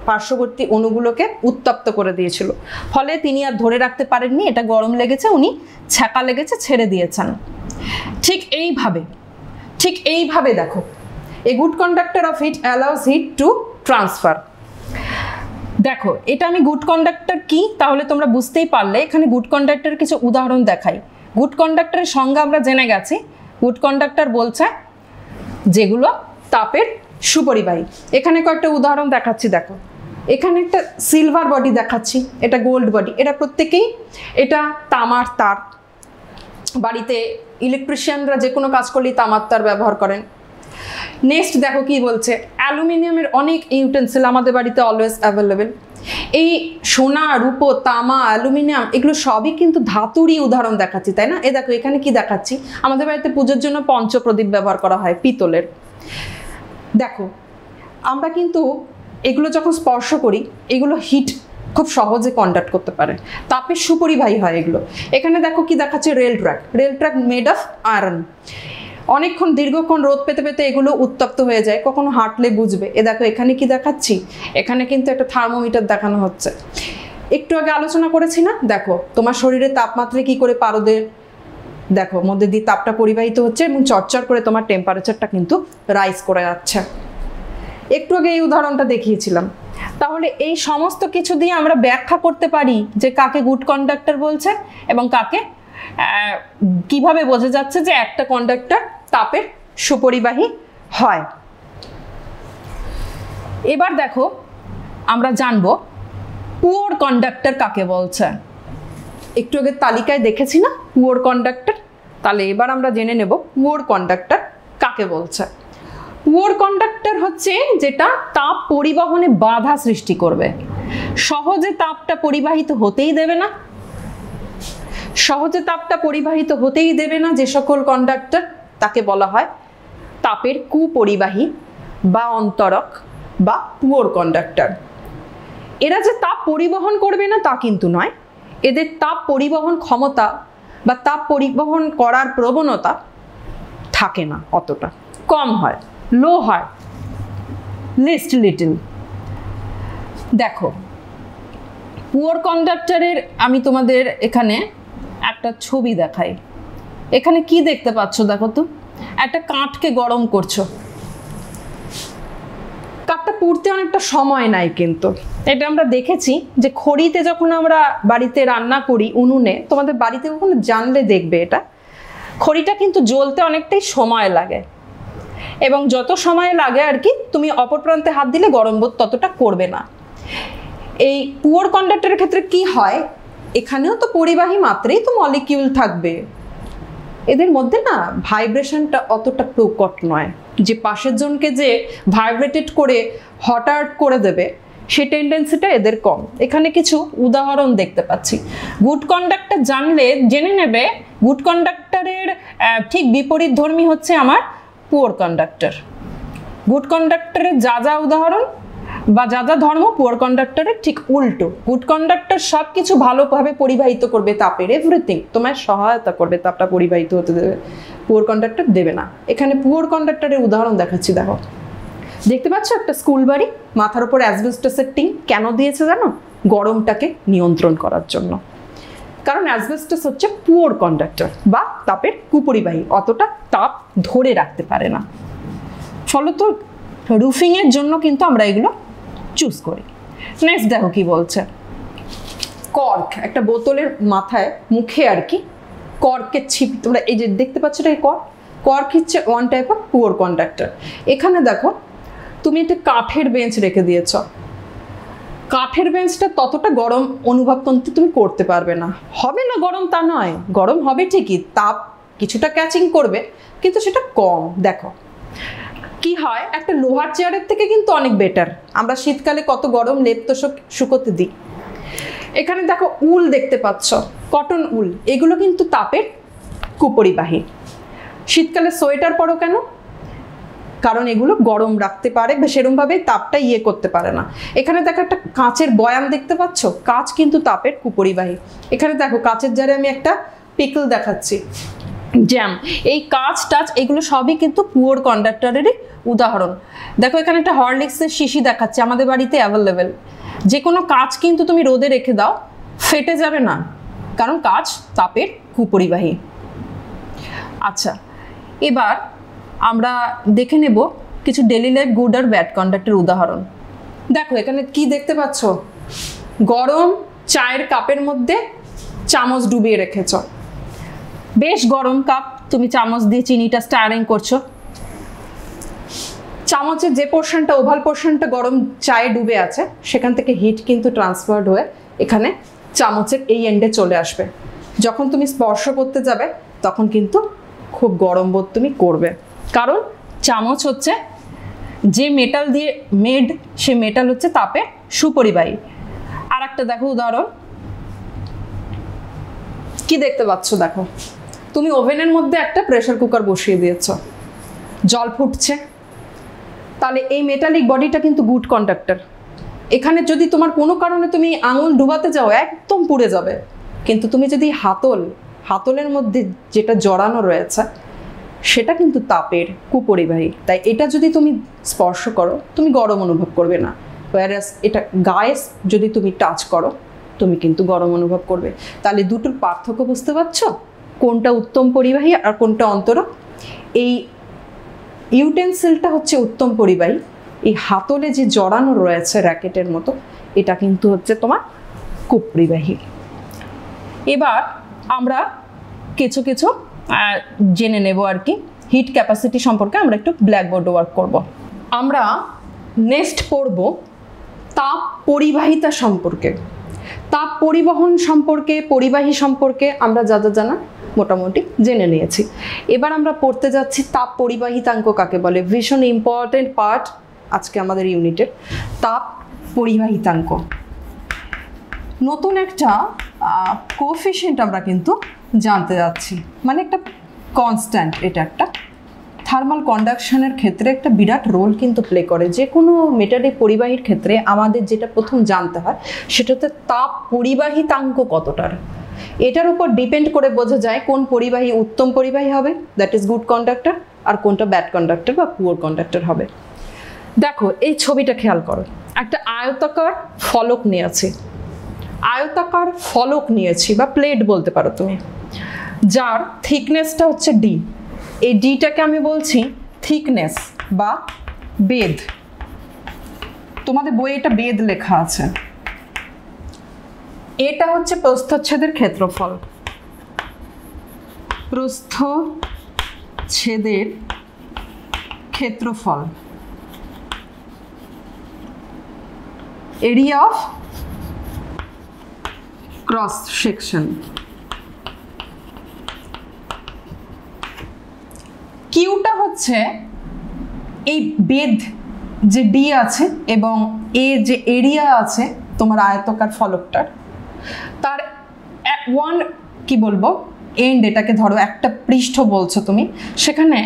পার্শ্ববর্তী অণুগুলোকে উত্তপ্ত করে দিয়েছিল। ফলে তিনি আর ধরে রাখতে পারেননি, এটা গরম লেগেছে, উনি ছ্যাঁকা লেগেছে ছেড়ে দিয়েছেন। ঠিক এইভাবে দেখো, a good conductor of heat allows heat to transfer. দেখো এটা আমি গুড কন্ডাক্টর কি তাহলে তোমরা বুঝতেই পারলে। এখানে গুড কন্ডাক্টরের কিছু উদাহরণ দেখাই। গুড কন্ডাক্টরের সংজ্ঞা আমরা জেনে গেছি। গুড কন্ডাক্টর বলছে যেগুলো তাপের সুপরিবাহী। এখানে কয়েকটা উদাহরণ দেখাচ্ছি দেখো। এখানে একটা সিলভার বডি দেখাচ্ছি, এটা গোল্ড বডি, এটা প্রত্যেকেই এটা তামার তার। বাড়িতে ইলেকট্রিশিয়ানরা যে কোনো কাজ করলেই তামার তার ব্যবহার করেন। নেক্সট দেখো কি বলছে, অ্যালুমিনিয়ামের অনেক ইউটেন্সিল আমাদের বাড়িতে অলওয়েজ অ্যাভেলেবেল। এই সোনা, রূপো, তামা, অ্যালুমিনিয়াম এগুলো সবই কিন্তু ধাতুরই উদাহরণ দেখাচ্ছি, তাই না? এ দেখো এখানে কি দেখাচ্ছি, আমাদের বাড়িতে পুজোর জন্য পঞ্চপ্রদীপ ব্যবহার করা হয় পিতলের। দেখো আমরা কিন্তু এগুলো যখন স্পর্শ করি, এগুলো হিট খুব সহজে কন্ডাক্ট করতে পারে, তাপের সুপরিবাহী হয় এগুলো। এখানে দেখো কি দেখাচ্ছে, rail track made of iron. অনেকক্ষণ দীর্ঘক্ষণ রোদ পেতে পেতে এগুলো উত্তপ্ত হয়ে যায়, কখনো হাঁটলে বুঝবে। এ দেখো এখানে কি দেখাচ্ছি, এখানে কিন্তু একটা থার্মোমিটার দেখানো হচ্ছে। একটু আগে আলোচনা করেছি না, দেখো তোমার শরীরে তাপমাত্রা কি করে পারদের দেখো মধ্যে দিয়ে তাপটা পরিবাহিত হচ্ছে এবং চটচট করে তোমার টেম্পারেচারটা কিন্তু রাইজ করে যাচ্ছে। একটু আগে এই উদাহরণটা দেখিয়েছিলাম। তাহলে এই সমস্ত কিছু দিয়ে আমরা ব্যাখ্যা করতে পারি যে কাকে গুড কন্ডাক্টর বলছে এবং কাকে কিভাবে বোঝা যাচ্ছে যে একটা কন্ডাক্টর তাপের সুপরিবাহী হয়। এবার দেখো আমরা জানবো পুয়ার কন্ডাক্টর কাকে বলছে। একটু আগে তালিকায় দেখেছি না পুয়ার কন্ডাক্টর, তাহলে এবার আমরা জেনে নেব পুয়ার কন্ডাক্টর কাকে বলছে। পুয়ার কন্ডাক্টর হচ্ছে যেটা তাপ পরিবহনে বাধা সৃষ্টি করবে, সহজে তাপটা পরিবাহিত হতেই দেবে না। যে সকল কন্ডাক্টর তাকে বলা হয় তাপের কুপরিবাহী বা অন্তরক বা পুয়ার কন্ডাক্টর। এরা যে তাপ পরিবহন করবে না তা কিন্তু নয়, এদের তাপ পরিবহন ক্ষমতা বা তাপ পরিবহন করার প্রবণতা থাকে না, অতটা কম হয়, লো হয়, লিটল। দেখো পুয়ার কন্ডাক্টরের আমি তোমাদের এখানে একটা ছবি দেখাই। এখানে কি দেখতে পাচ্ছ দেখো তো, একটা কাঠকে গরম করছো। কাঠটা পুড়তে অনেকটা সময় নাই, কিন্তু এটা আমরা দেখেছি যে খড়িতে যখন আমরা বাড়িতে রান্না করি উনুনে, তোমাদের বাড়িতে কখনো জানলে দেখবে এটা খড়িটা কিন্তু জ্বলতে অনেকটাই সময় লাগে, এবং যত সময় লাগে আর কি তুমি অপর প্রান্তে হাত দিলে গরম বোধ ততটা করবে না। এই পুয়ার কন্ডাক্টরের ক্ষেত্রে কি হয়, এখানেও তো পরিবাহী মাত্রেই তো মলিকিউল থাকবে, এদের মধ্যে না ভাইব্রেশনটা অতটা প্রকট নয় যে পাশের জনকে যে ভাইব্রেটেড করে হঠাৎ করে দেবে, সে টেন্ডেন্সিটা এদের কম। এখানে কিছু উদাহরণ দেখতে পাচ্ছি। গুড কন্ডাক্টর জানলে জেনে নেবে গুড কন্ডাক্টরের ঠিক বিপরীত ধর্মী হচ্ছে আমার পুয়ার কন্ডাক্টর। গুড কন্ডাক্টরের যা যা উদাহরণ বা যা যা ধর্ম, পুয়ার কন্ডাক্টরের ঠিক উল্টো। গুড কন্ডাক্টর সব কিছু ভালোভাবে পরিবাহিত করবে তাপের, এভরিথিং তোমায় সহায়তা করবে, তাপটা পরিবাহিত হতে দেবে। পুয়ার কন্ডাক্টর দেবে না। এখানে পুয়ার কন্ডাক্টরের উদাহরণ দেখাচ্ছি, দেখো দেখতে পাচ্ছ একটা স্কুল বাড়ি, মাথার উপর অ্যাসবেস্টসের টিন। কেন দিয়েছে জানো? গরমটাকে নিয়ন্ত্রণ করার জন্য। কারণ অ্যাসবেস্টস হচ্ছে পুয়ার কন্ডাক্টর বা তাপের কুপরিবাহী, অতটা তাপ ধরে রাখতে পারে না। ফলত রুফিংয়ের জন্য কিন্তু আমরা এগুলো চুজ করি। নেক্সট দেখো কি বলছে, কর্ক, একটা বোতলের মাথায় মুখে আর কি কর্কের ছিপ, তোমরা এই যে দেখতে পাচ্ছ এটা কর্ক। কর্ক হচ্ছে one type of poor conductor. এখানে দেখো তুমি একটা কাঠের বেঞ্চ রেখে দিয়েছ, কাঠের বেঞ্চটা ততটা গরম অনুভব কিন্তু তুমি করতে পারবে না। হবে না গরম তা নয়, গরম হবে ঠিকই, তাপ কিছুটা ক্যাচিং করবে, কিন্তু সেটা কম। দেখো কি হয়, একটা লোহার চেয়ারের থেকে কিন্তু অনেক বেটার। আমরা শীতকালে কত গরম লেপ তোষক শুকোতে দিই। এখানে দেখো উল দেখতে পাচ্ছ, কটন উল, এগুলো কিন্তু তাপের কুপরিবাহী। শীতকালে সোয়েটার পরো কেন? কারণ এগুলো গরম রাখতে পারে বা সেরকমভাবে তাপটা করতে পারে না। এখানে দেখো একটা কাঁচের বয়াম দেখতে পাচ্ছ, কাঁচ কিন্তু তাপের কুপরিবাহী। এখানে দেখো কাঁচের জারে আমি একটা পিকল দেখাচ্ছি, জ্যাম। এই কাঁচ টাচ এগুলো সবই কিন্তু পুয়ার কন্ডাক্টরেরই উদাহরণ। দেখো এখানে একটা হরলিক্সের শিশি দেখাচ্ছে, আমাদের বাড়িতে অ্যাভেলেবেল। যে কোনো কাঁচ কিন্তু তুমি রোদে রেখে দাও, ফেটে যাবে না, কারণ কাঁচ তাপের কুপরিবাহী। আচ্ছা, এবার আমরা দেখে নেব কিছু ডেইলি লাইফ গুড আর ব্যাড কন্ডাক্টের উদাহরণ। দেখো এখানে কি দেখতে পাচ্ছ, গরম চায়ের কাপের মধ্যে চামচ ডুবিয়ে রেখেছ। বেশ গরম কাপ, তুমি চামচ দিয়ে চিনিটা স্টারিং করছো। চামচের যে পোর্শনটা, ওভাল পোর্শনটা গরম চায়ে ডুবে আছে, সেখান থেকে হিট কিন্তু ট্রান্সফার্ড হয়ে এখানে চামচের এই এন্ডে চলে আসবে। যখন তুমি স্পর্শ করতে যাবে তখন কিন্তু খুব গরম বোধ তুমি করবে, কারণ চামচ হচ্ছে যে মেটাল দিয়ে মেড, সে মেটাল হচ্ছে তাপে সুপরিবাহী। আর একটা দেখো উদাহরণ, কি দেখতে পাচ্ছ, দেখো তুমি ওভেনের মধ্যে একটা প্রেসার কুকার বসিয়ে দিয়েছ, জল ফুটছে, তাহলে এই মেটালিক বডিটা কিন্তু গুড কন্ডাক্টর। এখানে যদি তোমার কোনো কারণে তুমি আঙুল ডুবাতে যাও একদম পুড়ে যাবে, কিন্তু তুমি যদি হাতলের মধ্যে যেটা জড়ানো রয়েছে সেটা কিন্তু তাপের কুপরিবাহী, তাই এটা যদি তুমি স্পর্শ করো তুমি গরম অনুভব করবে না। ওয়ারাস এটা গায়ে যদি তুমি টাচ করো তুমি কিন্তু গরম অনুভব করবে। তাহলে দুটোর পার্থক্য বুঝতে পারছো, কোনটা উত্তম পরিবাহী আর কোনটা অন্তর। এই ইউটেন্সিলটা হচ্ছে উত্তম পরিবাহী, এই হাতলে যে জড়ানো রয়েছে র্যাকেটের মতো, এটা কিন্তু হচ্ছে তোমার কুপরিবাহী। এবার আমরা কিছু কিছু জেনে নেব আর কি, হিট ক্যাপাসিটি সম্পর্কে আমরা একটু ব্ল্যাকবোর্ডে ওয়ার্ক করব। আমরা নেক্সট পড়ব তাপ পরিবাহিতা সম্পর্কে। তাপ পরিবহন সম্পর্কে, পরিবাহী সম্পর্কে আমরা যা যা জানা মোটামুটি জেনে নিয়েছি। এবার আমরা পড়তে যাচ্ছি তাপ পরিবাহিতাঙ্ক কাকে বলে। ভীষণ ইম্পর্টেন্ট পার্ট আজকে আমাদের ইউনিটের, তাপ পরিবাহিতাঙ্ক। নতুন একটা কোএফিশিয়েন্ট আমরা কিন্তু জানতে যাচ্ছি, মানে একটা কনস্ট্যান্ট। এটা একটা থার্মাল কন্ডাকশনের ক্ষেত্রে একটা বিরাট রোল কিন্তু প্লে করে। যে কোনো মেটালিক পরিবাহীর ক্ষেত্রে আমাদের যেটা প্রথম জানতে হয় সেটা হচ্ছে তাপ পরিবাহিতাঙ্ক কতটার। এটার উপর ডিপেন্ড করে বোঝা যায় কোন পরিবাহী উত্তম পরিবাহী হবে, দ্যাট ইজ গুড কন্ডাক্টর, আর কোনটা ব্যাড কন্ডাক্টর বা পুয়ার কন্ডাক্টর হবে। দেখো এই ছবিটা খেয়াল করো, একটা আয়তাকার ফলক নিয়ে আছে। আয়তাকার ফলক নিয়েছি বা প্লেট বলতে পারো তুমি, যার থিকনেসটা হচ্ছে ডি। এই ডিটাকে আমি বলছি থিকনেস বা বেধ। তোমাদের বইয়ে এটা বেধ লেখা আছে। এটা হচ্ছে প্রস্থচ্ছেদের ক্ষেত্রফল। প্রস্থচ্ছেদের ক্ষেত্রফল, এরিয়া অফ ক্রস সেকশন। কিউটা হচ্ছে এই বেধ যে ডি আছে এবং এ যে এরিয়া আছে তোমার আয়তকার ফলকটার, তার ওয়ান কি বলবো এন্ড, এটাকে ধরো একটা পৃষ্ঠ বলছো তুমি, সেখানে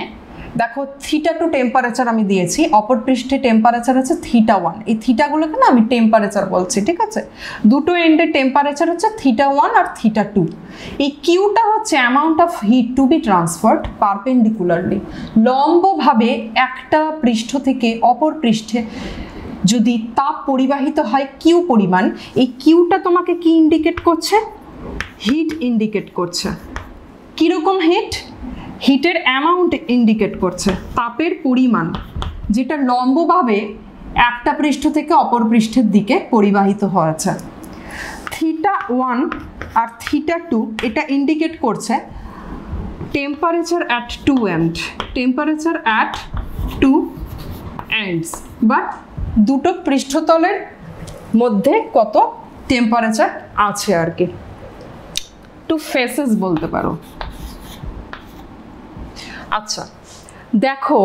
দেখো θ2 টেম্পারেচার আমি দিয়েছি, অপর পৃষ্ঠে টেম্পারেচার আছে θ1। এই থিটাগুলোকে না আমি টেম্পারেচার বলছি, ঠিক আছে? দুটো এন্ডের টেম্পারেচার হচ্ছে θ1 আর θ2। এই কিউটা হচ্ছে amount of heat to be transferred perpendicularly, লম্বভাবে একটা পৃষ্ঠ থেকে অপর পৃষ্ঠে যদি তাপ পরিবাহিত হয় কিউ পরিমাণ, এই কিউটা তোমাকে কি ইন্ডিকেট করছে? হিট ইন্ডিকেট করছে। কীরকম হিট? হিটের অ্যামাউন্ট ইন্ডিকেট করছে, তাপের পরিমাণ যেটা লম্বভাবে একটা পৃষ্ঠ থেকে অপর পৃষ্ঠের দিকে পরিবাহিত হয়েছে। θ1 আর θ2 এটা ইন্ডিকেট করছে temperature at two end, temperature at two ends, but দুটো পৃষ্ঠতলের মধ্যে কত টেম্পারেচার আছে আর কি, টু ফেসেস বলতে পারো। আচ্ছা দেখো,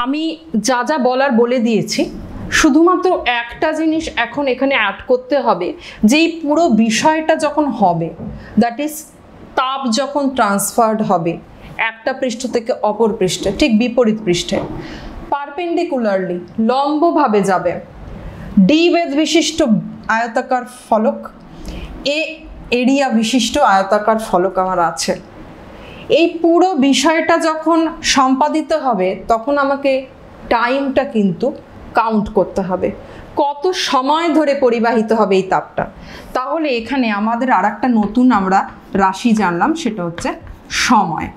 আমি যা যা বলার বলে দিয়েছি, শুধুমাত্র একটা জিনিস এখন এখানে অ্যাড করতে হবে, যে এই পুরো বিষয়টা যখন হবে, দ্যাট ইজ তাপ যখন ট্রান্সফার্ড হবে একটা পৃষ্ঠ থেকে অপর পৃষ্ঠে, ঠিক বিপরীত পৃষ্ঠে, পারপেন্ডিকুলারলি লম্বভাবে যাবে, ডি বেধ বিশিষ্ট আয়তাকার ফলক, এ এরিয়া বিশিষ্ট আয়তাকার ফলক আমার আছে। এই পুরো বিষয়টা যখন সম্পাদিত হবে তখন আমাকে টাইমটা কিন্তু কাউন্ট করতে হবে, কত সময় ধরে পরিবাহিত হবে এই তাপটা। তাহলে এখানে আমাদের আর একটা নতুন আমরা রাশি জানলাম, সেটা হচ্ছে সময়।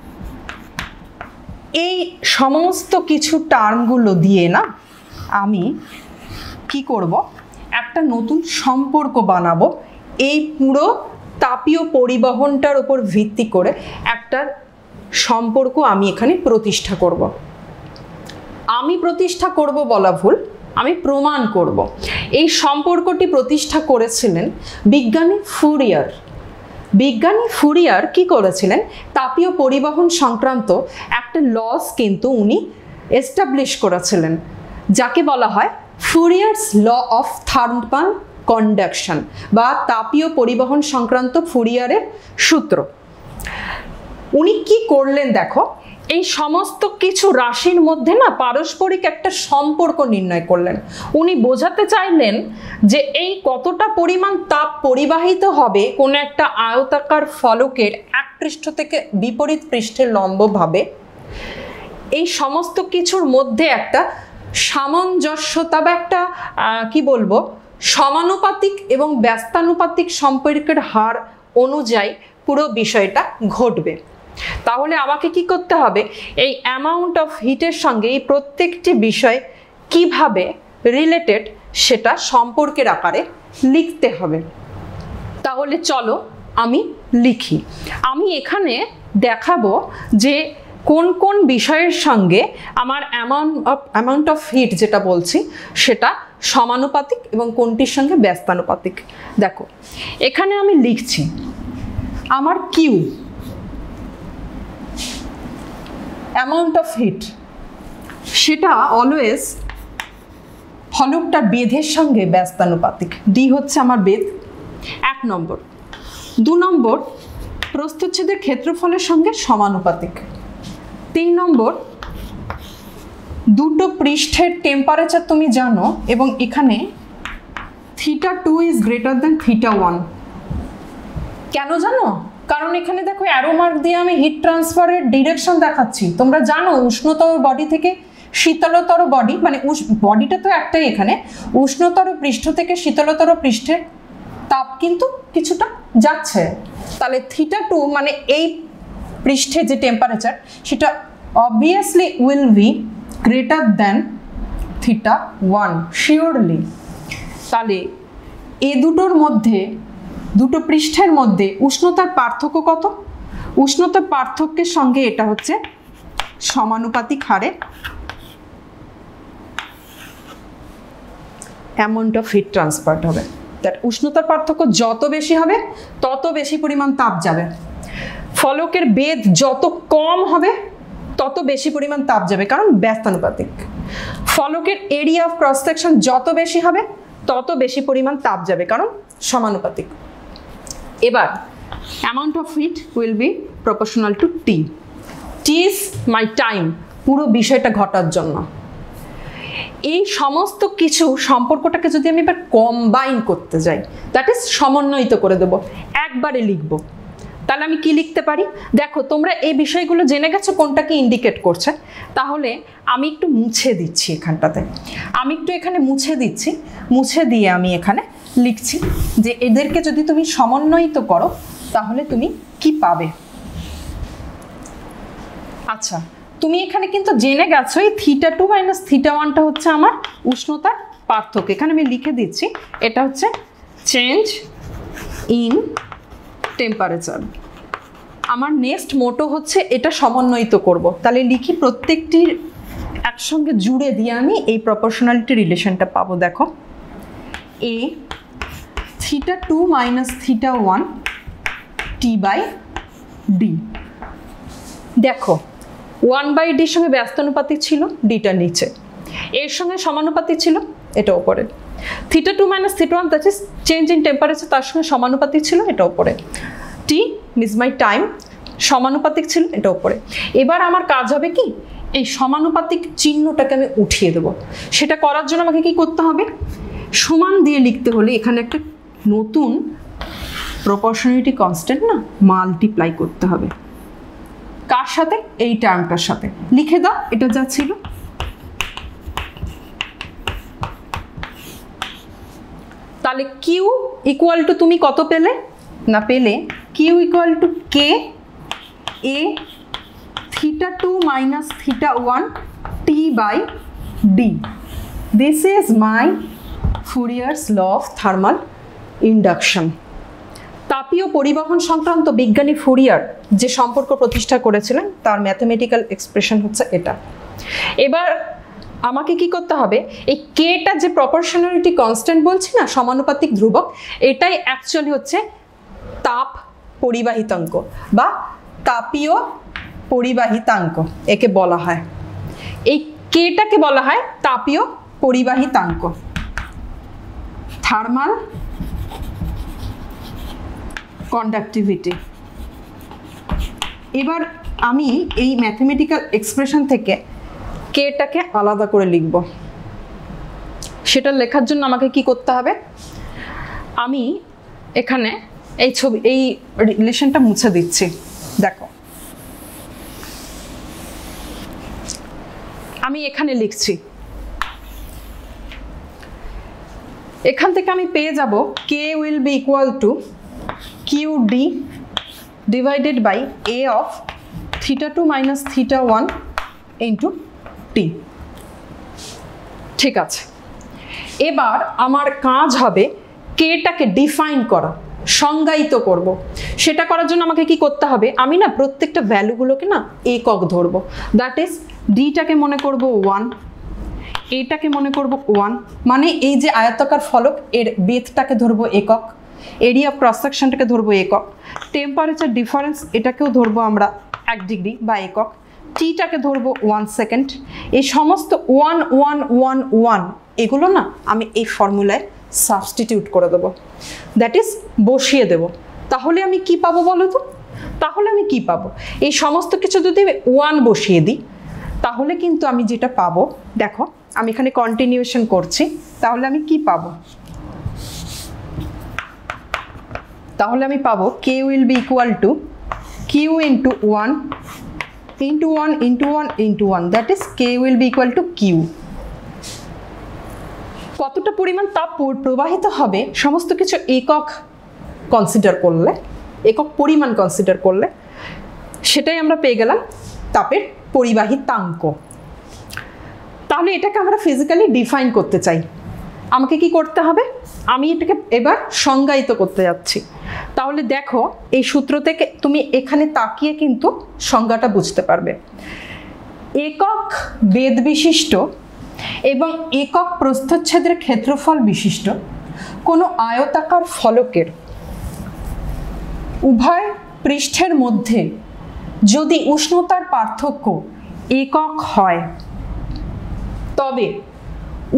এই সমস্ত কিছু টার্মগুলো দিয়ে না আমি কি করব, একটা নতুন সম্পর্ক বানাবো। এই পুরো তাপীয় পরিবহনটার উপর ভিত্তি করে একটা সম্পর্ক আমি এখানে প্রতিষ্ঠা করব। আমি প্রতিষ্ঠা করব বলা ভুল, আমি প্রমাণ করব। এই সম্পর্কটি প্রতিষ্ঠা করেছিলেন বিজ্ঞানী ফুরিয়ার। বিজ্ঞানী ফুরিয়ার কি করেছিলেন, তাপীয় পরিবহন সংক্রান্ত একটা লস কিন্তু উনি এস্টাবলিশ করেছিলেন, যাকে বলা হয় ফুরিয়ার্স ল অফ থার্মাল কন্ডাকশন বা তাপীয় পরিবহন সংক্রান্ত ফুরিয়ারের সূত্র। উনি কি করলেন দেখো, এই সমস্ত কিছু রাশির মধ্যে না পারস্পরিক একটা সম্পর্ক নির্ণয় করলেন। উনি বোঝাতে চাইলেন যে এই কতটা পরিমাণ তাপ পরিবাহিত হবে কোনো একটা আয়তাকার ফলকের এক পৃষ্ঠ থেকে বিপরীত পৃষ্ঠে লম্বভাবে, এই সমস্ত কিছুর মধ্যে একটা সামঞ্জস্যতা বা একটা কি বলবো সমানুপাতিক এবং ব্যস্তানুপাতিক সম্পর্কের হার অনুযায়ী পুরো বিষয়টা ঘটবে। তাহলে আমাকে কি করতে হবে, এই অ্যামাউন্ট অফ হিটের সঙ্গে এই প্রত্যেকটি বিষয় কিভাবে রিলেটেড সেটা সম্পর্কের আকারে লিখতে হবে। তাহলে চলো আমি লিখি। আমি এখানে দেখাবো যে কোন কোন বিষয়ের সঙ্গে আমার অ্যামাউন্ট অফ হিট যেটা বলছি সেটা সমানুপাতিক এবং কোনটির সঙ্গে ব্যস্তানুপাতিক। দেখো এখানে আমি লিখছি আমার কিউ অ্যামাউন্ট অফ হিট, সেটা অলওয়েজ ফলকটার বেধের সঙ্গে ব্যস্তানুপাতিক। ডি হচ্ছে আমার বেধ, 1 নম্বর। 2 নম্বর প্রস্থচ্ছেদের ক্ষেত্রফলের সঙ্গে সমানুপাতিক। 3 নম্বর দুটো পৃষ্ঠের টেম্পারেচার তুমি জানো এবং এখানে θ2 ইজ গ্রেটার দেন θ1। কেন জানো? কারণ এখানে দেখো অ্যারো মার্ক দিয়ে আমি হিট ট্রান্সফারের ডিরেকশন দেখাচ্ছি। তোমরা জানো উষ্ণতর বডি থেকে শীতলতর বডি, মানে বডিটা তো একটাই, এখানে উষ্ণতর পৃষ্ঠ থেকে শীতলতর পৃষ্ঠে তাপ কিন্তু কিছুটা যাচ্ছে, তাহলে θ2 মানে এই পৃষ্ঠে যে টেম্পারেচার সেটা obviously will be greater than θ1 surely. তাহলে এই দুটোর মধ্যে, দুটো পৃষ্ঠের মধ্যে উষ্ণতার পার্থক্য কত? উষ্ণতার পার্থক্যের সঙ্গে এটা হচ্ছে সমানুপাতিক হারে অ্যামাউন্ট অফ হিট ট্রান্সফার্ড হবে। দ্যাট উষ্ণতার পার্থক্য যত বেশি হবে তত বেশি পরিমাণ তাপ যাবে, ফলকের বেধ যত কম হবে তত বেশি পরিমাণ তাপ যাবে, কারণ ব্যস্তানুপাতিক। ফলকের এরিয়া অফ ক্রস সেকশন যত বেশি হবে তত বেশি পরিমাণ তাপ যাবে, কারণ সমানুপাতিক। এবার amount of hit will be proportional to T. T is my time পুরো বিষয়টা ঘটার জন্য। এই সমস্ত কিছু সম্পর্কটাকে যদি আমি এবার কম্বাইন করতে যাই, দ্যাট ইজ সমন্বয়িত করে দেব, একবারে লিখব, তাহলে আমি কি লিখতে পারি? দেখো তোমরা এই বিষয়গুলো জেনে গেছো কোনটাকে ইন্ডিকেট করছে, তাহলে আমি একটু মুছে দিচ্ছি এখানটাতে, আমি একটু এখানে মুছে দিচ্ছি, মুছে দিয়ে আমি এখানে লিখছি যে এদেরকে যদি তুমি সমন্বয়িত করো তাহলে তুমি কি পাবে। আচ্ছা, তুমি এখানে কিন্তু জেনে গেছো এই θ2 মাইনাস θ1টা হচ্ছে আমার উষ্ণতার পার্থক্য। এখানে আমি লিখে দিচ্ছি এটা হচ্ছে চেঞ্জ ইন টেম্পারেচার। আমার নেক্সট মোটো হচ্ছে এটা সমন্বয়িত করব, তাহলে লিখি প্রত্যেকটির একসঙ্গে জুড়ে দিয়ে আমি এই প্রপোর্শনালিটি রিলেশনটা পাবো। দেখো এ θ2 মাইনাস θ1 T/D। দেখো 1/D সঙ্গে ব্যস্তানুপাতিক ছিল, ডিটা নিচে, এর সঙ্গে সমানুপাতিক ছিল, এটা উপরে। θ2 minus θ1 that is change in temperature, তার সঙ্গে সমানুপাতিক ছিল, এটা উপরে। টি ইজ মাই টাইম, সমানুপাতিক ছিল, এটা উপরে। এবার আমার কাজ হবে কি, এই সমানুপাতিক চিহ্নটাকে আমি উঠিয়ে দেবো। সেটা করার জন্য আমাকে কি করতে হবে, সমান দিয়ে লিখতে হলে এখানে একটা নতুন প্রপোর্শনালিটি কনস্ট্যান্ট না মাল্টিপ্লাই করতে হবে। কার সাথে? এই টার্মটার সাথে। লিখে দাও এটা যা ছিল। তাহলে কিউ ইকুয়াল টু তুমি কত পেলে না, পেলে Q equal to K A θ2 minus θ1 T/D। This is my Fourier's law of thermal induction. তাপীয় পরিবহন সংক্রান্ত বিজ্ঞানী ফুরিয়ার যে সম্পর্ক প্রতিষ্ঠা করেছিলেন তার ম্যাথমেটিক্যাল এক্সপ্রেশন হচ্ছে এটা। এবার আমাকে কি করতে হবে, এই কেটা যে প্রপোর্শনালিটি কনস্ট্যান্ট বলছি না, সমানুপাতিক ধ্রুবক, এটাই অ্যাকচুয়ালি হচ্ছে তাপ পরিবাহিতাঙ্ক বা তাপীয় পরিবাহিতাঙ্ক একে বলা হয়। এই কেটাকে বলা হয় তাপীয় পরিবাহিতাঙ্ক, থার্মাল কন্ডাক্টিভিটি। এবার আমি এই ম্যাথমেটিক্যাল এক্সপ্রেশন থেকে কেটাকে আলাদা করে লিখব। সেটা লেখার জন্য আমাকে কি করতে হবে, আমি এখানে এই রিলেশনটা মুছে দিচ্ছি। দেখো আমি এখানে লিখছি, এখান থেকে আমি পেয়ে যাব K will be equal to QD divided by A of θ2 minus θ1 into T। ঠিক আছে, এবার আমার কাজ হবে কেটাকে ডিফাইন করা, সংজ্ঞায়িত করব। সেটা করার জন্য আমাকে কি করতে হবে, আমি না প্রত্যেকটা ভ্যালুগুলোকে না একক ধরবো। দ্যাট ইজ ডিটাকে মনে করব 1, এটাকে মনে করব 1, মানে এই যে আয়তাকার ফলক এর বেধটাকে ধরবো একক, এরিয়া অফ ক্রস সেকশনটাকে ধরবো একক, টেম্পারেচার ডিফারেন্স এটাকেও ধরবো আমরা 1 ডিগ্রি বা একক, টিটাকে ধরবো 1 সেকেন্ড। এই সমস্ত 1 1 1 1 এগুলো না আমি এই ফর্মুলায় সাবস্টিটিউট করে দেবো, দ্যাট ইজ বসিয়ে দেব। তাহলে আমি কি পাবো বলো তো, তাহলে আমি কি পাবো, এই সমস্ত কিছু যদি 1 বসিয়ে দিই তাহলে কিন্তু আমি যেটা পাবো, দেখো আমি এখানে কন্টিনিউয়েশন করছি, তাহলে আমি কি পাবো, তাহলে আমি পাবো K will be equal to Q into 1 into 1 into 1 into 1, that is K will be equal to Q. কত কতটা পরিমাণ তাপ প্রবাহিত হবে সমস্ত কিছু একক কনসিডার করলে, একক পরিমাণ কনসিডার করলে সেটাই আমরা পেয়ে গেলাম তাপের পরিবাহিতাঙ্ক। তাহলে এটাকে আমরা ফিজিক্যালি ডিফাইন করতে চাই, আমাকে কি করতে হবে? আমি এটাকে এবার সংজ্ঞায়িত করতে যাচ্ছি। তাহলে দেখো এই সূত্র থেকে তুমি এখানে তাকিয়ে কিন্তু সংজ্ঞাটা বুঝতে পারবে। একক বেধ বিশিষ্ট এবং একক প্রস্থচ্ছেদের ক্ষেত্রফল বিশিষ্ট কোনো আয়তাকার ফলকের উভয় পৃষ্ঠের মধ্যে যদি উষ্ণতার পার্থক্য একক হয়, তবে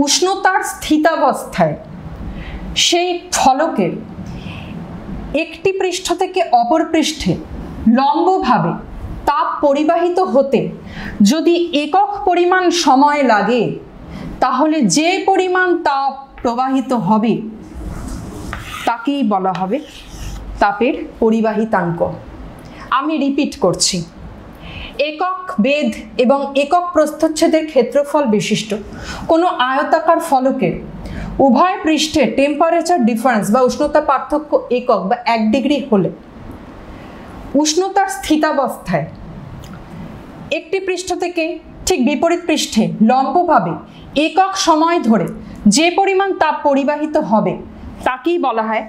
উষ্ণতার স্থিতাবস্থায় সেই ফলকের একটি পৃষ্ঠ থেকে অপর পৃষ্ঠে লম্বভাবে তাপ পরিবাহিত হতে যদি একক পরিমাণ সময় লাগে, তাহলে যে পরিমাণ তাপ প্রবাহিত হবে তাকেই বলা হবে তাপের পরিবাহিতাঙ্ক। আমি রিপিট করছি, একক বেধ এবং একক প্রস্থচ্ছেদের ক্ষেত্রফল বিশিষ্ট কোনো আয়তাকার ফলকের উভয় পৃষ্ঠে টেম্পারেচার ডিফারেন্স বা উষ্ণতা পার্থক্য একক বা 1 ডিগ্রি হলে উষ্ণতার স্থিতাবস্থায় একটি পৃষ্ঠ থেকে ঠিক বিপরীত পৃষ্ঠে লম্বভাবে একক সময় ধরে যে পরিমাণ তাপ পরিবাহিত হবে তাকেই বলা হয়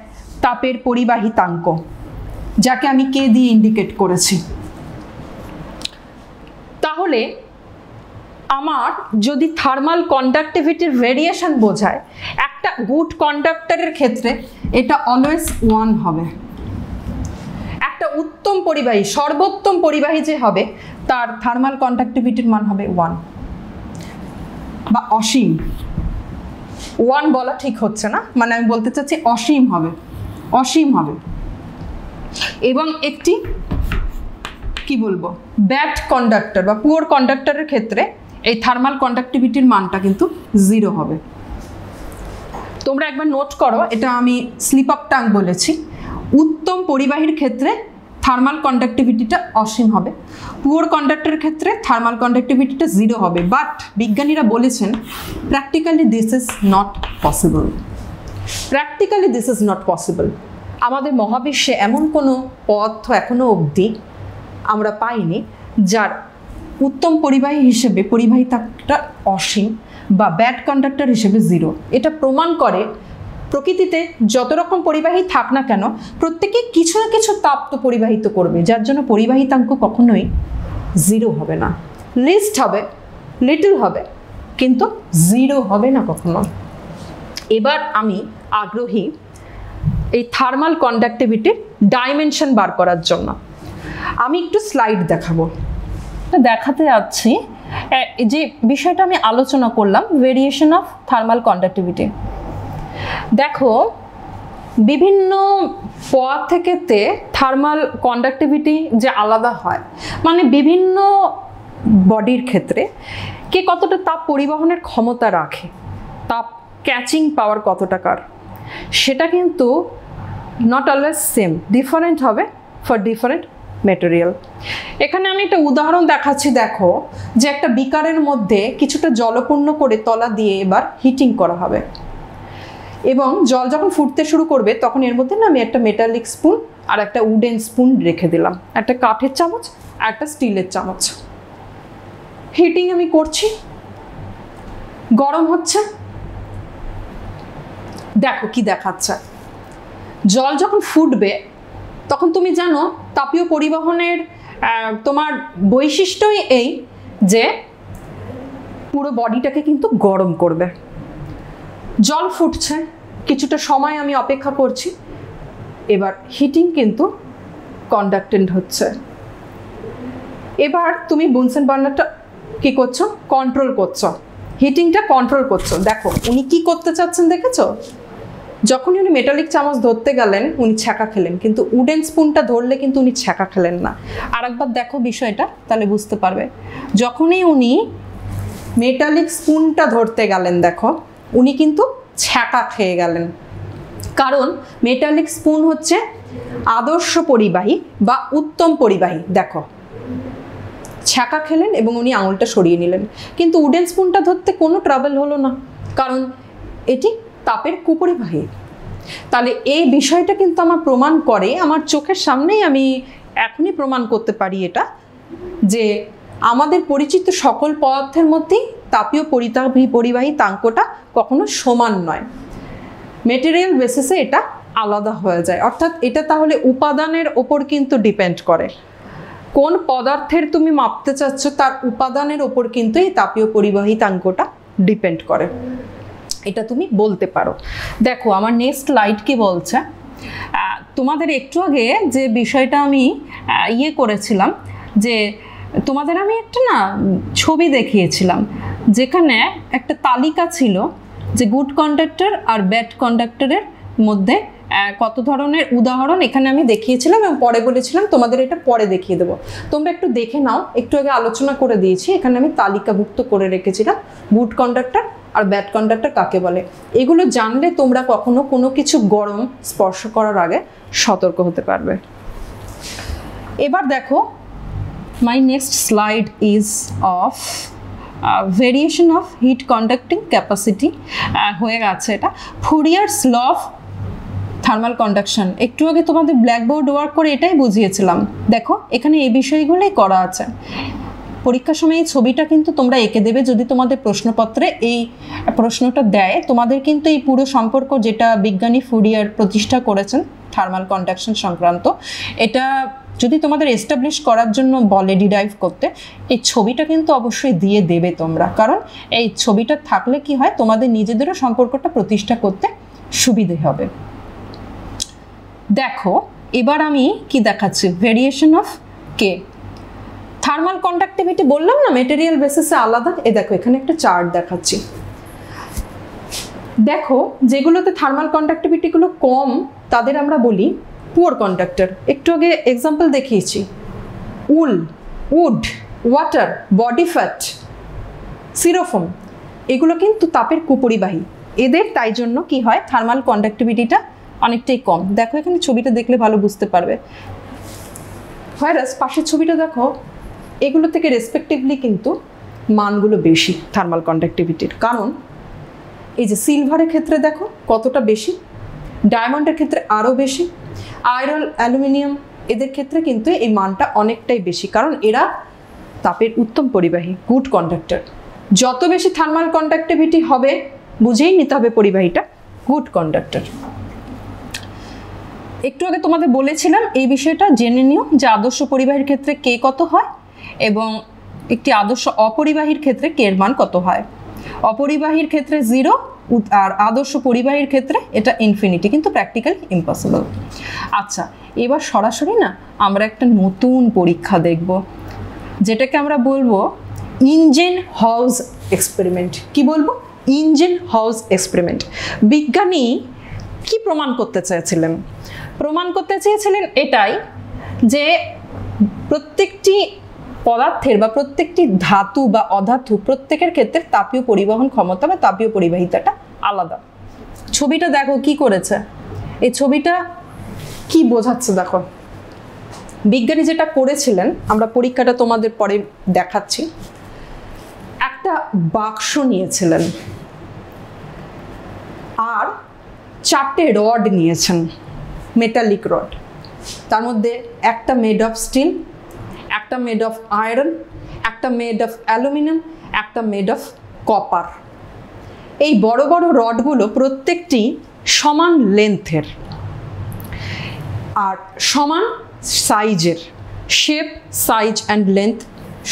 তাপের পরিবাহিতাঙ্ক, যাকে আমি কে দিয়ে ইন্ডিকেট করেছি। তাহলে আমার যদি থার্মাল কন্ডাক্টিভিটির ভেরিয়েশন বোঝায়, একটা গুড কন্ডাক্টরের ক্ষেত্রে এটা অলওয়েজ 1 হবে। একটা উত্তম পরিবাহী, সর্বোত্তম পরিবাহী যে হবে তার থার্মাল কন্ডাক্টিভিটির মান হবে 1 বা অসীম। 1 বলা ঠিক হচ্ছে না, মানে আমি বলতে চাচ্ছি অসীম হবে, অসীম হবে। এবং একটি কি বলবো ব্যাড কন্ডাক্টর বা পুয়ার কন্ডাক্টরের ক্ষেত্রে এই থার্মাল কন্ডাক্টিভিটির মানটা কিন্তু 0 হবে। তোমরা একবার নোট করো, এটা আমি স্লিপ অফ টাং বলেছি। উত্তম পরিবাহীর ক্ষেত্রে থার্মাল কন্ডাক্টিভিটিটা অসীম হবে, পুয়ার কন্ডাক্টরের ক্ষেত্রে থার্মাল কন্ডাক্টিভিটিটা 0 হবে। বাট বিজ্ঞানীরা বলেছেন practically this is not possible. Practically this is not possible. আমাদের মহাবিশ্বে এমন কোনো পদার্থ এখনো অবধি আমরা পাইনি যার উত্তম পরিবাহী হিসেবে পরিবাহিতাটা অসীম বা ব্যাড কন্ডাক্টর হিসেবে 0। এটা প্রমাণ করে প্রকৃতিতে যত রকম পরিবাহী থাক না কেন প্রত্যেকে কিছু না কিছু তাপ তো পরিবাহিত করবে, যার জন্য পরিবাহিতাঙ্ক কখনোই 0 হবে না। লিস্ট হবে, লিটল হবে, কিন্তু 0 হবে না কখনো। এবার আমি আগ্রহী এই থার্মাল কন্ডাক্টিভিটির ডাইমেনশন বার করার জন্য। আমি একটু স্লাইড দেখাবো, দেখাতে যাচ্ছি যে বিষয়টা আমি আলোচনা করলাম, ভেরিয়েশন অফ থার্মাল কন্ডাক্টিভিটি। দেখো বিভিন্ন পদার্থ থেকে থার্মাল কন্ডাক্টিভিটি যে আলাদা হয়, মানে বিভিন্ন বডির ক্ষেত্রে কে কতটা তাপ পরিবহনের ক্ষমতা রাখে, তাপ ক্যাচিং পাওয়ার কতটা কার, সেটা কিন্তু নট অলওয়েজ সেম, ডিফারেন্ট হবে ফর ডিফারেন্ট মেটেরিয়াল। এখানে আমি একটা উদাহরণ দেখাচ্ছি। দেখো যে একটা বিকারের মধ্যে কিছুটা জলপূর্ণ করে তলা দিয়ে এবার হিটিং করা হবে, এবং জল যখন ফুটতে শুরু করবে তখন এর মধ্যে না আমি একটা মেটালিক স্পুন আর একটা উডেন স্পুন রেখে দিলাম, একটা কাঠের চামচ আর একটা স্টিলের চামচ। হিটিং আমি করছি, গরম হচ্ছে। দেখো কি দেখাচ্ছে, জল যখন ফুটবে তখন তুমি জানো তাপীয় পরিবহনের তোমার বৈশিষ্ট্যই এই যে পুরো বডিটাকে কিন্তু গরম করবে। জল ফুটছে, কিছুটা সময় আমি অপেক্ষা করছি, এবার হিটিং কিন্তু কন্ডাক্টেন্ট হচ্ছে। এবার তুমি বুনসেন বার্নারটা কি করছো, কন্ট্রোল করছো, হিটিংটা কন্ট্রোল করছো। দেখো উনি কি করতে চাচ্ছেন দেখেছো, যখনই উনি মেটালিক চামচ ধরতে গেলেন উনি ছ্যাঁকা খেলেন, কিন্তু উডেন স্পুনটা ধরলে কিন্তু উনি ছ্যাঁকা খেলেন না। আর একবার দেখো বিষয়টা, তাহলে বুঝতে পারবে। যখনই উনি মেটালিক স্পুনটা ধরতে গেলেন দেখো উনি কিন্তু ছ্যাঁকা খেয়ে গেলেন, কারণ মেটালিক স্পুন হচ্ছে আদর্শ পরিবাহী বা উত্তম পরিবাহী। দেখো ছ্যাঁকা খেলেন এবং উনি আঙুলটা সরিয়ে নিলেন, কিন্তু উডেন স্পুনটা ধরতে কোনো ট্রাবল হলো না, কারণ এটি তাপের কুপরিবাহী। তাহলে এই বিষয়টা কিন্তু আমার প্রমাণ করে, আমার চোখের সামনেই আমি এখনই প্রমাণ করতে পারি এটা, যে আমাদের পরিচিত সকল পদার্থের মধ্যেই তাপীয় পরিবাহী তাঙ্কটা কখনো সমান নয়, মেটেরিয়াল বেসিসে এটা আলাদা হয়ে যায়। অর্থাৎ এটা তাহলে উপাদানের ওপর কিন্তু ডিপেন্ড করে, কোন পদার্থের তুমি মাপতে চাচ্ছ তার উপাদানের ওপর কিন্তু এই তাপীয় পরিবাহী তাঙ্কটা ডিপেন্ড করে, এটা তুমি বলতে পারো। দেখো আমার নেক্সট স্লাইড কি বলছে, তোমাদের একটু আগে যে বিষয়টা আমি করেছিলাম, যে তোমাদের আমি একটা ছবি দেখিয়েছিলাম যেখানে একটা তালিকা ছিল যে গুড কন্ডাক্টর আর ব্যাড কন্ডাক্টরের মধ্যে কত ধরনের উদাহরণ এখানে আমি দেখিয়েছিলাম এবং পরে বলেছিলাম তোমাদের এটা পরে দেখিয়ে দেবো। তোমরা একটু দেখে নাও, একটু আগে আলোচনা করে দিয়েছি, এখানে আমি তালিকাভুক্ত করে রেখেছিলাম গুড কন্ডাক্টর আর ব্যাড কন্ডাক্টর কাকে বলে। এগুলো জানলে তোমরা কখনো কোনো কিছু গরম স্পর্শ করার আগে সতর্ক হতে পারবে। এবার দেখো my next slide is of variation of heat conducting capacity হয়ে গেছে এটা ফুরিয়ারস ল অফ থার্মাল কন্ডাকশন। একটু আগে তোমাদের ব্ল্যাকবোর্ড ওয়ার্ক করে এটাই বুঝিয়েছিলাম। দেখো এখানে এই বিষয়গুলোই করা আছে, পরীক্ষার সময় এই ছবিটা কিন্তু তোমরা এঁকে দেবে। যদি তোমাদের প্রশ্নপত্রে এই প্রশ্নটা দেয়, তোমাদের কিন্তু এই পুরো সম্পর্ক যেটা বিজ্ঞানী ফুরিয়ার প্রতিষ্ঠা করেছেন থার্মাল কন্ডাকশন সংক্রান্ত, এটা যদি তোমাদের এস্টাবলিশ করার জন্য বলে ডিরাইভ করতে, এই ছবিটা কিন্তু অবশ্যই দিয়ে দেবে তোমরা, কারণ এই ছবিটা থাকলে কি হয় তোমাদের নিজেদেরও সম্পর্কটা প্রতিষ্ঠা করতে সুবিধে হবে। দেখো এবার আমি কি দেখাচ্ছি, variation of K. Thermal conductivity বললাম না মেটেরিয়াল বেসিসে আলাদা, দেখো এখানে একটা চার্ট দেখাচ্ছি। দেখো যেগুলোতে থার্মাল কন্ডাক্টিভিটিগুলো কম তাদের আমরা বলি পুয়ার কন্ডাক্টর। একটু আগে এক্সাম্পল দেখিয়েছি, উল, উড, ওয়াটার, বডি ফ্যাট, সিরোফোম, এগুলো কিন্তু তাপের কুপরিবাহী। এদের তাই জন্য কি হয় থার্মাল কন্ডাক্টিভিটিটা অনেকটাই কম। দেখো এখানে ছবিটা দেখলে ভালো বুঝতে পারবে। ভাইরাস পাশের ছবিটা দেখো, এগুলো থেকে রেসপেক্টিভলি কিন্তু মানগুলো বেশি থার্মাল কন্ডাক্টিভিটির, কারণ এই যে সিলভারের ক্ষেত্রে দেখো কতটা বেশি, ডায়মন্ডের ক্ষেত্রে আরও বেশি, আয়রন, অ্যালুমিনিয়াম এদের ক্ষেত্রে কিন্তু এই মানটা অনেকটাই বেশি, কারণ এরা তাপের উত্তম পরিবাহী, গুড কন্ডাক্টর। যত বেশি থার্মাল কন্ডাক্টিভিটি হবে বুঝেই নিতে হবে পরিবাহীটা গুড কন্ডাক্টর। একটু আগে তোমাদের বলেছিলাম এই বিষয়টা জেনে নিও যে আদর্শ পরিবাহীর ক্ষেত্রে কে কত হয় এবং একটি আদর্শ অপরিবাহীর ক্ষেত্রে কে এর মান কত হয়। অপরিবাহীর ক্ষেত্রে 0 আর আদর্শ পরিবাহীর ক্ষেত্রে এটা ইনফিনিটি, কিন্তু প্র্যাকটিক্যালি ইম্পসিবল। আচ্ছা এবার সরাসরি আমরা একটা নতুন পরীক্ষা দেখব, যেটাকে আমরা বলবো ইঞ্জেনহাউস এক্সপেরিমেন্ট। কি বলবো? ইঞ্জেনহাউস এক্সপেরিমেন্ট। বিজ্ঞানী কি প্রমাণ করতে চেয়েছিলেন? প্রমাণ করতে চেয়েছিলেন এটাই যে প্রত্যেকটি পদার্থের বা প্রত্যেকটি ধাতু বা অধাতু প্রত্যেকের ক্ষেত্রে তাপীয় পরিবহন ক্ষমতা বা তাপীয় পরিবাহিতাটা আলাদা। ছবিটা দেখো কি করেছে, এই ছবিটা কি বোঝাচ্ছে দেখো। বিজ্ঞানী যেটা করেছিলেন, আমরা পরীক্ষাটা তোমাদের পরে দেখাচ্ছি, একটা বাক্স নিয়েছিলেন আর 4টে রড নিয়েছেন, মেটালিক রড। তার মধ্যে একটা মেড অফ স্টিল, একটা মেড অফ আয়রন, একটা মেড অফ অ্যালুমিনিয়াম, একটা মেড অফ কপার। এই বড় বড় রডগুলো প্রত্যেকটি সমান লেন্থের আর সমান সাইজের, শেপ, সাইজ অ্যান্ড লেন্থ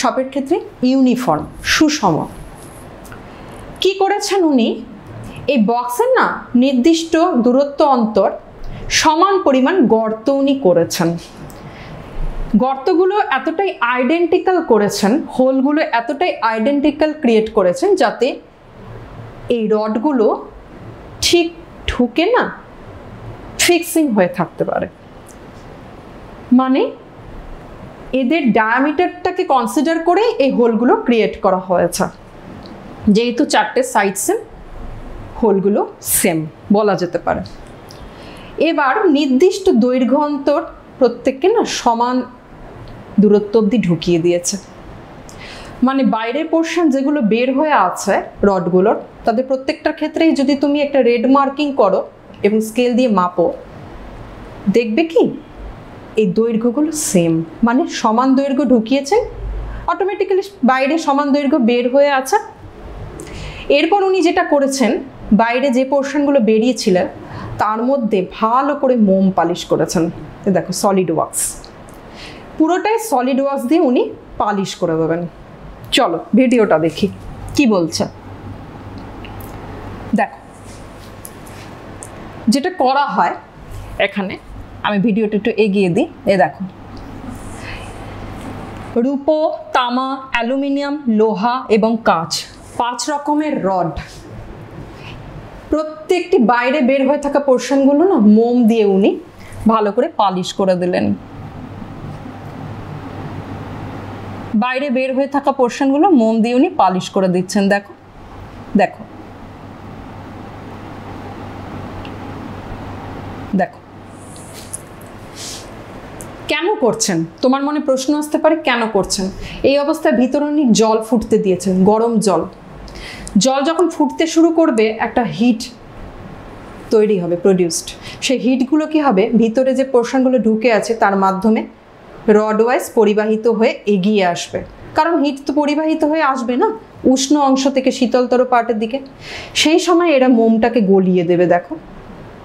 সবের ক্ষেত্রে ইউনিফর্ম, সুষম। কি করেছেন উনি? এই বক্সের নির্দিষ্ট দূরত্ব অন্তর সমান পরিমাণ গর্ত উনি করেছেন। গর্তগুলো এতটাই আইডেন্টিক্যাল করেছেন, হোলগুলো এতটাই আইডেন্টিক্যাল ক্রিয়েট করেছেন যাতে এই রডগুলো ঠিক ঢুকে ফিক্সিং হয়ে থাকতে পারে। মানে এদের ডায়ামিটারটাকে কনসিডার করে এই হোলগুলো ক্রিয়েট করা হয়েছে। যেহেতু 4টে সাইড সেম, হোলগুলো সেম বলা যেতে পারে। এবার নির্দিষ্ট দৈর্ঘ্য অন্তর প্রত্যেককে সমান দূরত্ব অবধি ঢুকিয়ে দিয়েছে। মানে বাইরের পোর্শন যেগুলো বের হয়ে আছে রডগুলোর, তাদের প্রত্যেকটার ক্ষেত্রেই যদি তুমি একটা রেড মার্কিং করো এবং স্কেল দিয়ে মাপো, দেখবে কি এই দৈর্ঘ্যগুলো সেম, মানে সমান দৈর্ঘ্য ঢুকিয়েছেন, অটোমেটিক্যালি বাইরে সমান দৈর্ঘ্য বের হয়ে আছে। এরপর উনি যেটা করেছেন, বাইরে যে পোর্শনগুলো বেরিয়েছিলেন তার মধ্যে ভালো করে মোম পালিশ করেছেন। দেখো সলিড ওয়াক্স, পুরোটাই সলিড ওয়াক্স দিয়ে উনি পালিশ করে দেবেন। চলো ভিডিওটা দেখি কি বলছে। দেখো যেটা করা হয় এখানে, আমি ভিডিওটা একটু এগিয়ে দিই। দেখো রূপো, তামা, অ্যালুমিনিয়াম, লোহা এবং কাঁচ, 5 রকমের রড, প্রত্যেকটি বাইরে বের হয়ে থাকা পোর্শনগুলো না মোম দিয়ে উনি ভালো করে পালিশ করে দিলেন। বাইরে বের হয়ে থাকা পোর্শনগুলো মোম দিয়ে উনি পালিশ করে দিচ্ছেন। দেখো দেখো দেখো কেন করছেন? তোমার মনে প্রশ্ন আসতে পারে কেন করছেন। এই অবস্থায় ভিতরে উনি জল ফুটতে দিয়েছেন, গরম জল। জল যখন ফুটতে শুরু করবে একটা হিট তৈরি হবে, প্রডিউসড। সেই হিটগুলো কি হবে, ভিতরে যে পোর্শনগুলো ঢুকে আছে তার মাধ্যমে রড ওয়াইজ পরিবাহিত হয়ে এগিয়ে আসবে। কারণ হিট তো পরিবাহিত হয়ে আসবে না উষ্ণ অংশ থেকে শীতলতর পার্টের দিকে। সেই সময় এরা মোমটাকে গলিয়ে দেবে। দেখো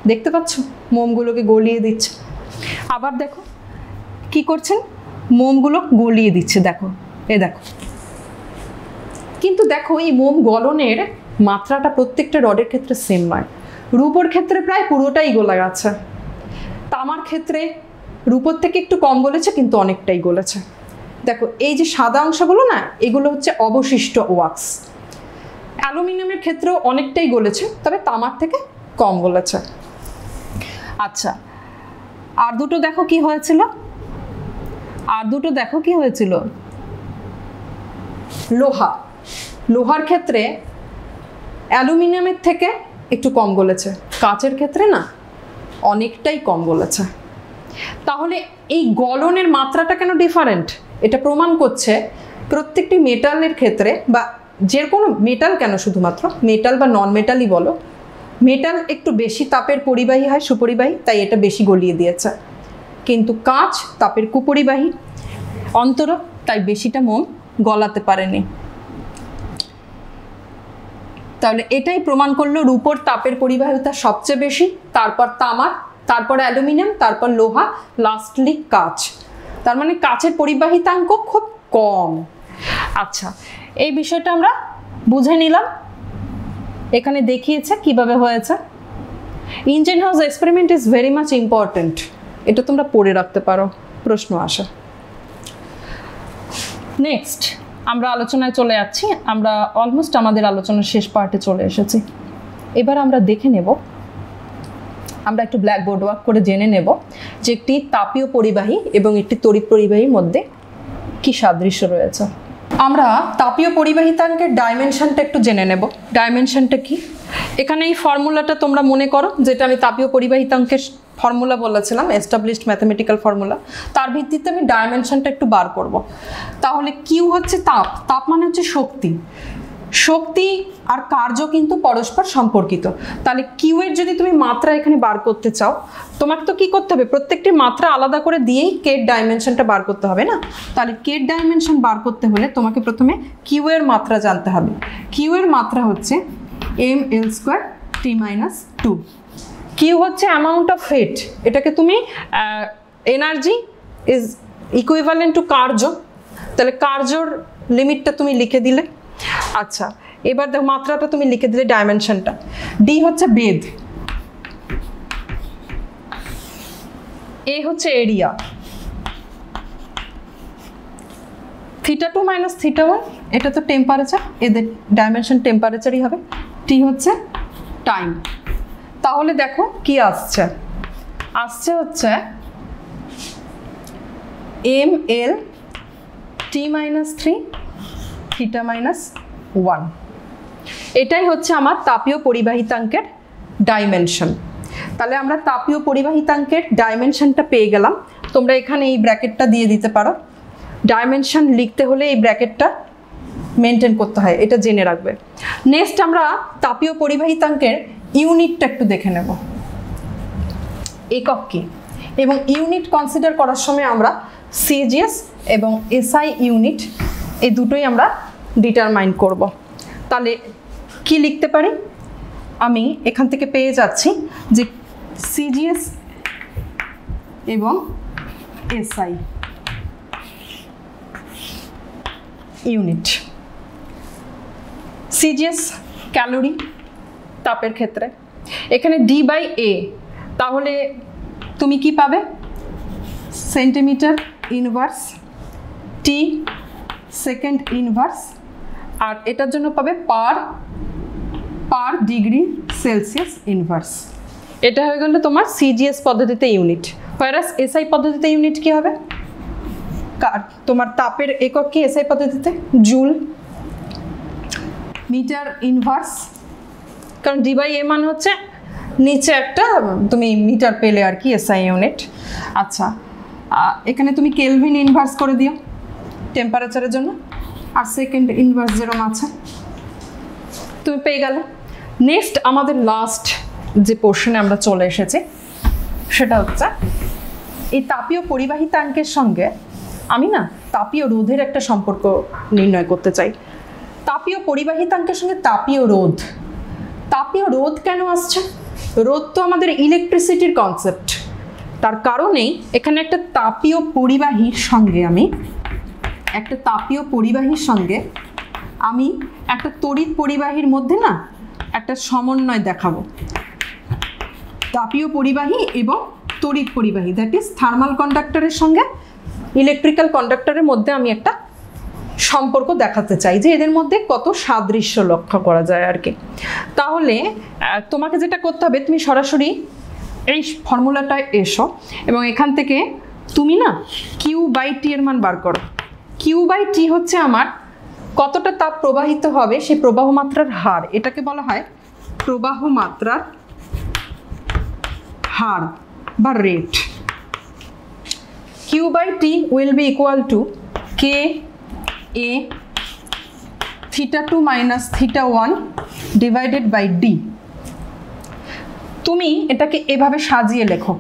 দেখতে পাচ্ছ মোমগুলোকে গলিয়ে দিচ্ছে। আবার দেখো কি করছেন, মোমগুলো গলিয়ে দিচ্ছে। দেখো দেখো, কিন্তু দেখো এই মোম গলনের মাত্রাটা প্রত্যেকটা রডের ক্ষেত্রে সেম নয়। রূপোর ক্ষেত্রে প্রায় পুরোটাই গলে গেছে, তামার ক্ষেত্রে রূপোর থেকে একটু কম গলেছে কিন্তু অনেকটাই গলেছে। দেখো এই যে সাদা অংশগুলো না, এগুলো হচ্ছে অবশিষ্ট ওয়াক্স। অ্যালুমিনিয়ামের ক্ষেত্রেও অনেকটাই গলেছে, তবে তামার থেকে কম গলেছে। আচ্ছা আর দুটো দেখো কি হয়েছিল, লোহা। লোহার ক্ষেত্রে অ্যালুমিনিয়ামের থেকে একটু কম গলেছে, কাঁচের ক্ষেত্রে না অনেকটাই কম গলেছে। তাহলে এই গলনের মাত্রাটা কেন ডিফারেন্ট? এটা প্রমাণ করছে প্রত্যেকটি মেটালের ক্ষেত্রে, বা যে কোনো মেটাল কেন, শুধুমাত্র মেটাল বা নন মেটালই বলো, মেটাল একটু বেশি তাপের পরিবাহী হয়, সুপরিবাহী, তাই এটা বেশি গলিয়ে দিয়েছে। কিন্তু কাঁচ তাপের কুপরিবাহী অন্তর, তাই বেশিটা মোম গলাতে পারেনি। তাহলে এটাই প্রমাণ করলো রূপোর তাপের পরিবাহিতা সবচেয়ে বেশি, তারপর তামার, তারপর অ্যালুমিনিয়াম, তারপর লোহা, লাস্টলি কাঁচ। তার মানে কাঁচের পরিবাহিতাঙ্ক খুব কম। আচ্ছা এই বিষয়টা আমরা বুঝে নিলাম, এখানে দেখিয়েছে কিভাবে হয়েছে। Engine house experiment is very much important, এটা তোমরা পড়ে রাখতে পারো, প্রশ্ন আসে। নেক্সট আমরা আলোচনায় চলে যাচ্ছি, আমরা অলমোস্ট আমাদের আলোচনার শেষ পার্টে চলে এসেছি। এবার আমরা দেখে নেব, আমরা একটু ব্ল্যাকবোর্ড ওয়ার্ক করে জেনে নেব যে একটি তাপীয় পরিবাহী এবং একটি তড়িৎ পরিবাহীর মধ্যে কি সাদৃশ্য রয়েছে। আমরা তাপীয় পরিবাহিতাঙ্কের ডাইমেনশনটা একটু জেনে নেব। ডাইমেনশনটা কি, এখানে এই ফর্মুলাটা তোমরা মনে করো, যেটা আমি তাপীয় পরিবাহিতাঙ্কের ফর্মুলা বলেছিলাম, এস্টাবলিশড ম্যাথমেটিক্যাল ফর্মুলা, তার ভিত্তিতে আমি ডাইমেনশনটা একটু বার করব। তাহলে কিউ হচ্ছে তাপ, তাপ মানে হচ্ছে শক্তি, শক্তি আর কার্য কিন্তু পরস্পর সম্পর্কিত। তাহলে কিউ এর যদি তুমি মাত্রা এখানে বার করতে চাও, তোমাকে তো কি করতে হবে, প্রত্যেকটি মাত্রা আলাদা করে দিয়েই কে ডাইমেনশনটা বার করতে হবে না। তাহলে কে ডাইমেনশন বার করতে হলে তোমাকে প্রথমে কিউ এর মাত্রা জানতে হবে। কিউ এর মাত্রা হচ্ছে ml² t-2। কিউ হচ্ছে অ্যামাউন্ট অফ হিট, এটাকে তুমি এনার্জি ইজ ইকুইভ্যালেন্ট টু কার্য, তাহলে কার্যর লিমিটটা তুমি লিখে দিলে। আচ্ছা এবার দেখো মাত্রাটা তুমি লিখে দিলে, ডাইমেনশনটা। ডি হচ্ছে বেধ, এ হচ্ছে এরিয়া, θ2 - θ1 এটা তো টেম্পারেচার, এদের ডাইমেনশন টেম্পারেচারই হবে। টি হচ্ছে টাইম। তাহলে দেখো কি আসছে, হচ্ছে ml t-3 θ-1। এটাই হচ্ছে আমার তাপীয় পরিবাহিতাঙ্কের ডাইমেনশন। তাহলে আমরা তাপীয় পরিবাহিতাঙ্কের ডাইমেনশনটা পেয়ে গেলাম। তোমরা এখানে এই ব্র্যাকেটটা দিয়ে দিতে পারো। ডাইমেনশন লিখতে হলে এই ব্র্যাকেটটা মেনটেন করতে হয়, এটা জেনে রাখবে। নেক্সট আমরা তাপীয় পরিবাহিতাঙ্কের ইউনিটটা একটু দেখে নেব, একক কি, এবং ইউনিট কনসিডার করার সময় আমরা সিজিএস এবং এসআই ইউনিট এই দুটোই আমরা ডিটারমাইন করব। তাহলে কি লিখতে পারি, আমি এখান থেকে পেয়ে যাচ্ছি যে সিজিএস এবং এসআই ইউনিট। সিজিএস ক্যালোরি তাপের ক্ষেত্রে, এখানে D/A, তাহলে তুমি কি পাবে, centimetre inverse T second inverse, আর এটার জন্য পাবে পার ডিগ্রি সেলসিয়াস ইনভার্স। এটা হয়ে গেল তোমার সিজিএস পদ্ধতিতে ইউনিট। হোয়ারাস এসআই পদ্ধতিতে ইউনিট কি হবে, তোমার তাপের একক কি এসআই পদ্ধতিতে, জুল মিটার ইনভার্স, কারণ D/A মান হচ্ছে নিচে একটা তুমি মিটার পেলে আর কি এসআই ইউনিট। আচ্ছা, এখানে তুমি কেলভিন ইনভার্স করে দিও টেম্পারেচারের জন্য, আর সেকেন্ড ইনভার্স যেরকম আছে তুমি পেয়ে গেলে। নেক্সট আমাদের লাস্ট যে পোর্শনে আমরা চলে এসেছি সেটা হচ্ছে এই তাপীয় পরিবাহিতাঙ্কের সঙ্গে আমি না তাপীয় রোধের একটা সম্পর্ক নির্ণয় করতে চাই। তাপীয় পরিবাহিতাঙ্কের সঙ্গে তাপীয় রোধ, তাপীয় রোধ কেন আসছে, রোধ তো আমাদের ইলেকট্রিসিটির কনসেপ্ট, তার কারণেই এখানে একটা তাপীয় পরিবাহীর সঙ্গে আমি একটা তড়িৎ পরিবাহীর মধ্যে না একটা সমন্বয় দেখাবো। তাপীয় পরিবাহী এবং তড়িৎ পরিবাহী, দ্যাট ইজ থার্মাল কন্ডাক্টরের সঙ্গে ইলেকট্রিক্যাল কন্ডাক্টরের মধ্যে আমি একটা সম্পর্ক দেখাতে চাই যে এদের মধ্যে কত সাদৃশ্য লক্ষ্য করা যায় আর কি। তাহলে তোমাকে যেটা করতে হবে, তুমি সরাসরি এই ফর্মুলাটায় এসো এবং এখান থেকে তুমি না Q/T এর মান বার করো। Q/T হচ্ছে আমার কতটা তাপ প্রবাহিত হবে সেই প্রবাহ মাত্রার হার, এটাকে বলা হয় প্রবাহ মাত্রার হার বা rate. Q/T will be equal to K A θ2 minus θ1 divided by D। তুমি এটাকে এভাবে সাজিয়ে লেখো,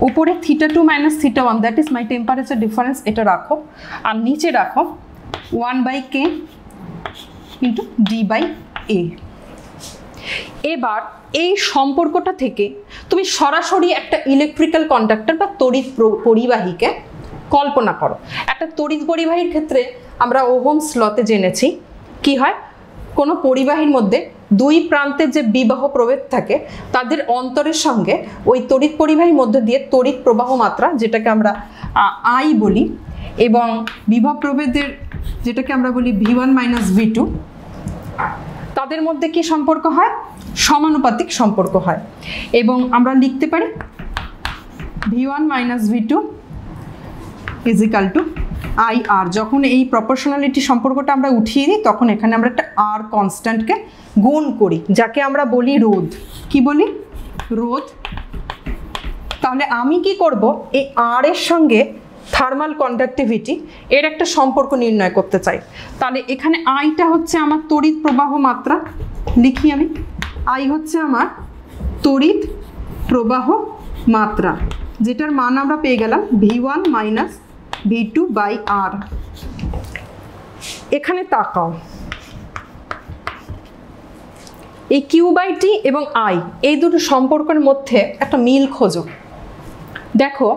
উপরে θ2 minus θ1 that is my temperature difference, এটা রাখো, আর নিচে রাখো 1/K ইন্টু D/A। এবার এই সম্পর্কটা থেকে তুমি সরাসরি একটা ইলেকট্রিক্যাল কন্ডাক্টর বা তড়িৎ পরিবাহীকে কল্পনা করো। একটা তড়িৎ পরিবাহীর ক্ষেত্রে আমরা ওহমস লতে জেনেছি কি হয়, কোনো পরিবাহীর মধ্যে দুই প্রান্তের যে বিবাহ প্রভেদ থাকে তাদের অন্তরের সঙ্গে ওই তড়িৎ পরিবাহীর মধ্যে দিয়ে তড়িৎ প্রবাহ মাত্রা যেটাকে আমরা I বলি, এবং বিভব প্রভেদের যেটাকে আমরা বলি V1 মাইনাস V2, তাদের মধ্যে কি সম্পর্ক হয়, সমানুপাতিক সম্পর্ক হয়। এবং আমরা লিখতে পারি V1 minus V2 is equal to IR। যখন এই প্রপোর্শনালিটি সম্পর্কটা আমরা উঠিয়ে দিই তখন এখানে আমরা একটা R কনস্ট্যান্টকে গুণ করি, যাকে আমরা বলি রোধ। কি বলি, রোধ। তাহলে আমি কি করব, এই R এর সঙ্গে থার্মাল কন্ডাক্টিভিটি এর একটা সম্পর্ক নির্ণয় করতে চাই। তাহলে এখানে আইটা হচ্ছে আমার তড়িৎ প্রবাহ মাত্রা, লিখি আমি I হচ্ছে আমার তড়িৎ প্রবাহ মাত্রা, যেটার মান আমরা পেয়ে গেলাম V1 মাইনাস V2/R। এখানে তাকাও, এই Q/T এবং I এই দুটো সম্পর্কের মধ্যে একটা মিল খোঁজো। দেখো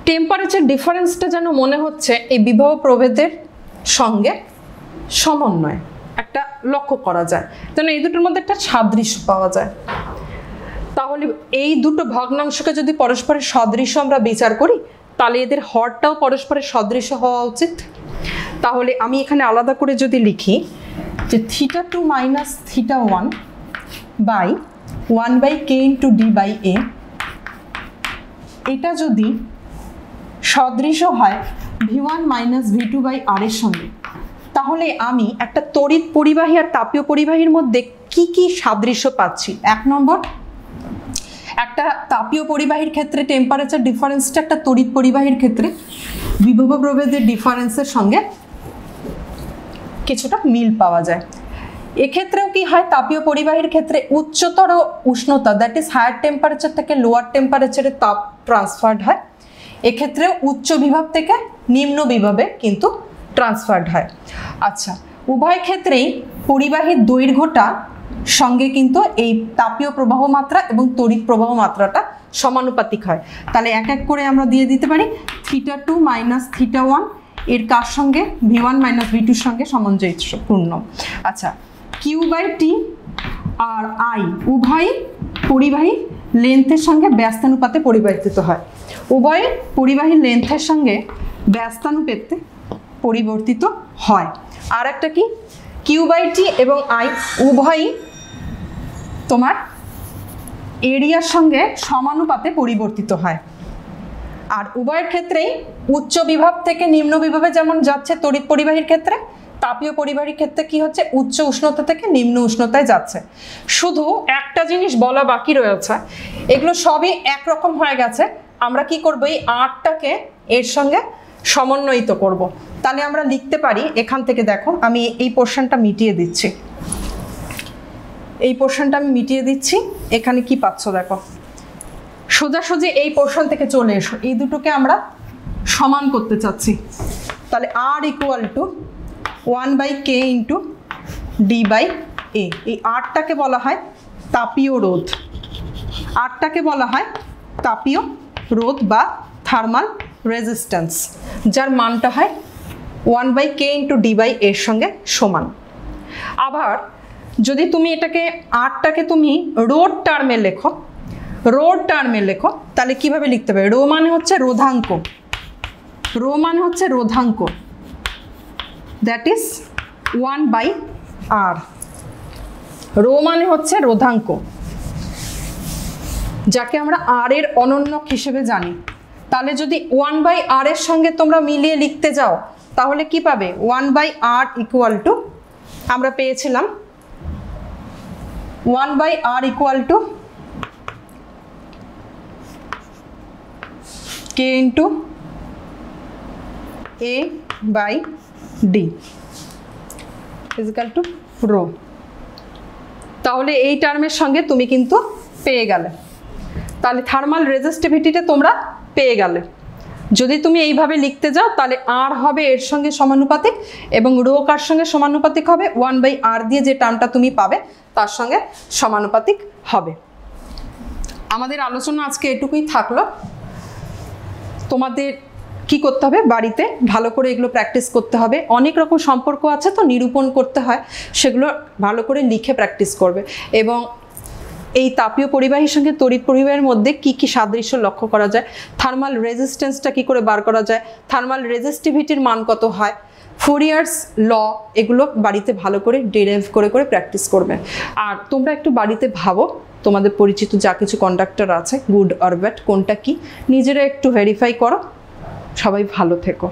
টেম্পারেচার ডিফারেন্সটা যেন মনে হচ্ছে এই বিভব প্রভেদের সঙ্গে সমন্বয় একটা লক্ষ্য করা যায়, যেন এই দুটোর মধ্যে একটা সাদৃশ্য পাওয়া যায়। তাহলে এই দুটো ভগ্নাংশকে যদি পরস্পরের সদৃশ্য আমরা বিচার করি তাহলে এদের হরটাও পরস্পরের সদৃশ্য হওয়া উচিত। তাহলে আমি এখানে আলাদা করে যদি লিখি যে θ2 minus θ1 by 1/K into D/A, এটা যদি সদৃশ্য হয় V1 মাইনাস V2/R এর সঙ্গে, তাহলে আমি একটা তড়িৎ পরিবাহী আর তাপীয় পরিবাহীর মধ্যে কি কি সাদৃশ্য পাচ্ছি। এক নম্বর, একটা তাপীয় পরিবাহীর ক্ষেত্রে টেম্পারেচার ডিফারেন্সটা একটা তড়িৎ পরিবাহীর ক্ষেত্রে বিভব প্রভেদের ডিফারেন্সের সঙ্গে কিছুটা মিল পাওয়া যায়। এক্ষেত্রেও কি হয়, তাপীয় পরিবাহীর ক্ষেত্রে উচ্চতর উষ্ণতা দ্যাট ইজ হায়ার টেম্পারেচার থেকে লোয়ার টেম্পারেচারে তাপ ট্রান্সফার্ড হয়। এক্ষেত্রেও উচ্চ বিভব থেকে নিম্ন বিভবে কিন্তু ট্রান্সফার্ড হয়। আচ্ছা, উভয় ক্ষেত্রেই পরিবাহীর দৈর্ঘ্যটা সঙ্গে কিন্তু এই তাপীয় প্রবাহ মাত্রা এবং তড়িৎ প্রবাহ মাত্রাটা সমানুপাতিক হয়। তাহলে এক এক করে আমরা দিয়ে দিতে পারি θ2 মাইনাস θ1 এর কার সঙ্গে v1 মাইনাস v2 সঙ্গে সামঞ্জস্যপূর্ণ। আচ্ছা, Q/T আর I উভয় পরিবাহী লেন্থের সঙ্গে ব্যস্তানুপাতে পরিবর্তিত হয়। উভয় পরিবাহী লেন্থের সঙ্গে ব্যস্তানুপাতে পরিবর্তিত হয়। আর একটা কি, Q/T এবং I উভয়ই তোমার এরিয়ার সঙ্গে সমানুপাতে পরিবর্তিত হয়। আর উভয়ের ক্ষেত্রেই উচ্চ বিভব থেকে নিম্ন বিভবে যেমন যাচ্ছে তড়িৎ পরিবাহীর ক্ষেত্রে, তাপীয় পরিবাহীর ক্ষেত্রে কি হচ্ছে, উচ্চ উষ্ণতা থেকে নিম্ন উষ্ণতায় যাচ্ছে। শুধু একটা জিনিস বলা বাকি রয়েছে, এগুলো সবই একরকম হয়ে গেছে। আমরা কি করব, এই আরটাকে এর সঙ্গে সমন্বয়িত করব। তাহলে আমরা লিখতে পারি এখান থেকে, দেখো আমি এই পোর্শনটা মিটিয়ে দিচ্ছি, এই পোর্শনটা আমি মিটিয়ে দিচ্ছি। এখানে কি পাচ্ছ দেখো, সোজাসুজি এই পোর্শন থেকে চলে এসো, এই দুটোকে আমরা সমান করতে চাচ্ছি। তাহলে R equal to 1/k into D/A। এই আরটাকে বলা হয় তাপীয় রোধ, আরটাকে বলা হয় তাপীয় রোধ বা থার্মাল রেজিস্ট্যান্স, যার মানটা হয় 1/k ইন্টু D/A এর সঙ্গে সমান। আবার যদি তুমি এটাকে আরটাকে তুমি রোধ টার্মে লেখো, রোধ টার্মে লেখো, তাহলে কিভাবে লিখতে পারবে, রো মানে হচ্ছে রোধাঙ্ক, রো মানে হচ্ছে রোধাঙ্ক, দ্যাট ইজ 1/r। রো মানে হচ্ছে রোধাঙ্ক, যাকে আমরা আর এর অনন্যক হিসেবে জানি। তাহলে যদি 1/r এর সঙ্গে তোমরা মিলিয়ে লিখতে যাও, তাহলে কি পাবে, 1/r ইকুয়াল টু, আমরা পেয়েছিলাম 1/r equal to k into A/D equal to rho. তাহলে এই টার্মের সঙ্গে তুমি কিন্তু পেয়ে গেলে, তাহলে থার্মাল রেজিস্টিভিটিটা তোমরা পেয়ে গেলে। যদি তুমি এইভাবে লিখতে যাও তাহলে আর হবে এর সঙ্গে সমানুপাতিক এবং রো কার সঙ্গে সমানুপাতিক হবে, 1/r দিয়ে যে টার্মটা তুমি পাবে তার সঙ্গে সমানুপাতিক হবে। আমাদের আলোচনা আজকে এটুকুই থাকলো। তোমাদের কি করতে হবে, বাড়িতে ভালো করে এগুলো প্র্যাকটিস করতে হবে। অনেক রকম সম্পর্ক আছে তো নিরূপণ করতে হয়, সেগুলো ভালো করে লিখে প্র্যাকটিস করবে। এবং এই তাপীয় পরিবাহীর সঙ্গে তড়িৎ পরিবাহীর মধ্যে কি কি সাদৃশ্য লক্ষ্য করা যায়, থার্মাল রেজিস্ট্যান্সটা কি করে বার করা যায়, থার্মাল রেজিস্টিভিটির মান কত হয়, ফোরিয়ার্স ল, এগুলো বাড়িতে ভালো করে ডিরাইভ করে করে প্র্যাকটিস করবে। আর তোমরা একটু বাড়িতে ভাবো, তোমাদের পরিচিত যা কিছু কন্ডাক্টর আছে, গুড অর ব্যাড, কোনটা কি, নিজেরা একটু ভেরিফাই করো। সবাই ভালো থেকো।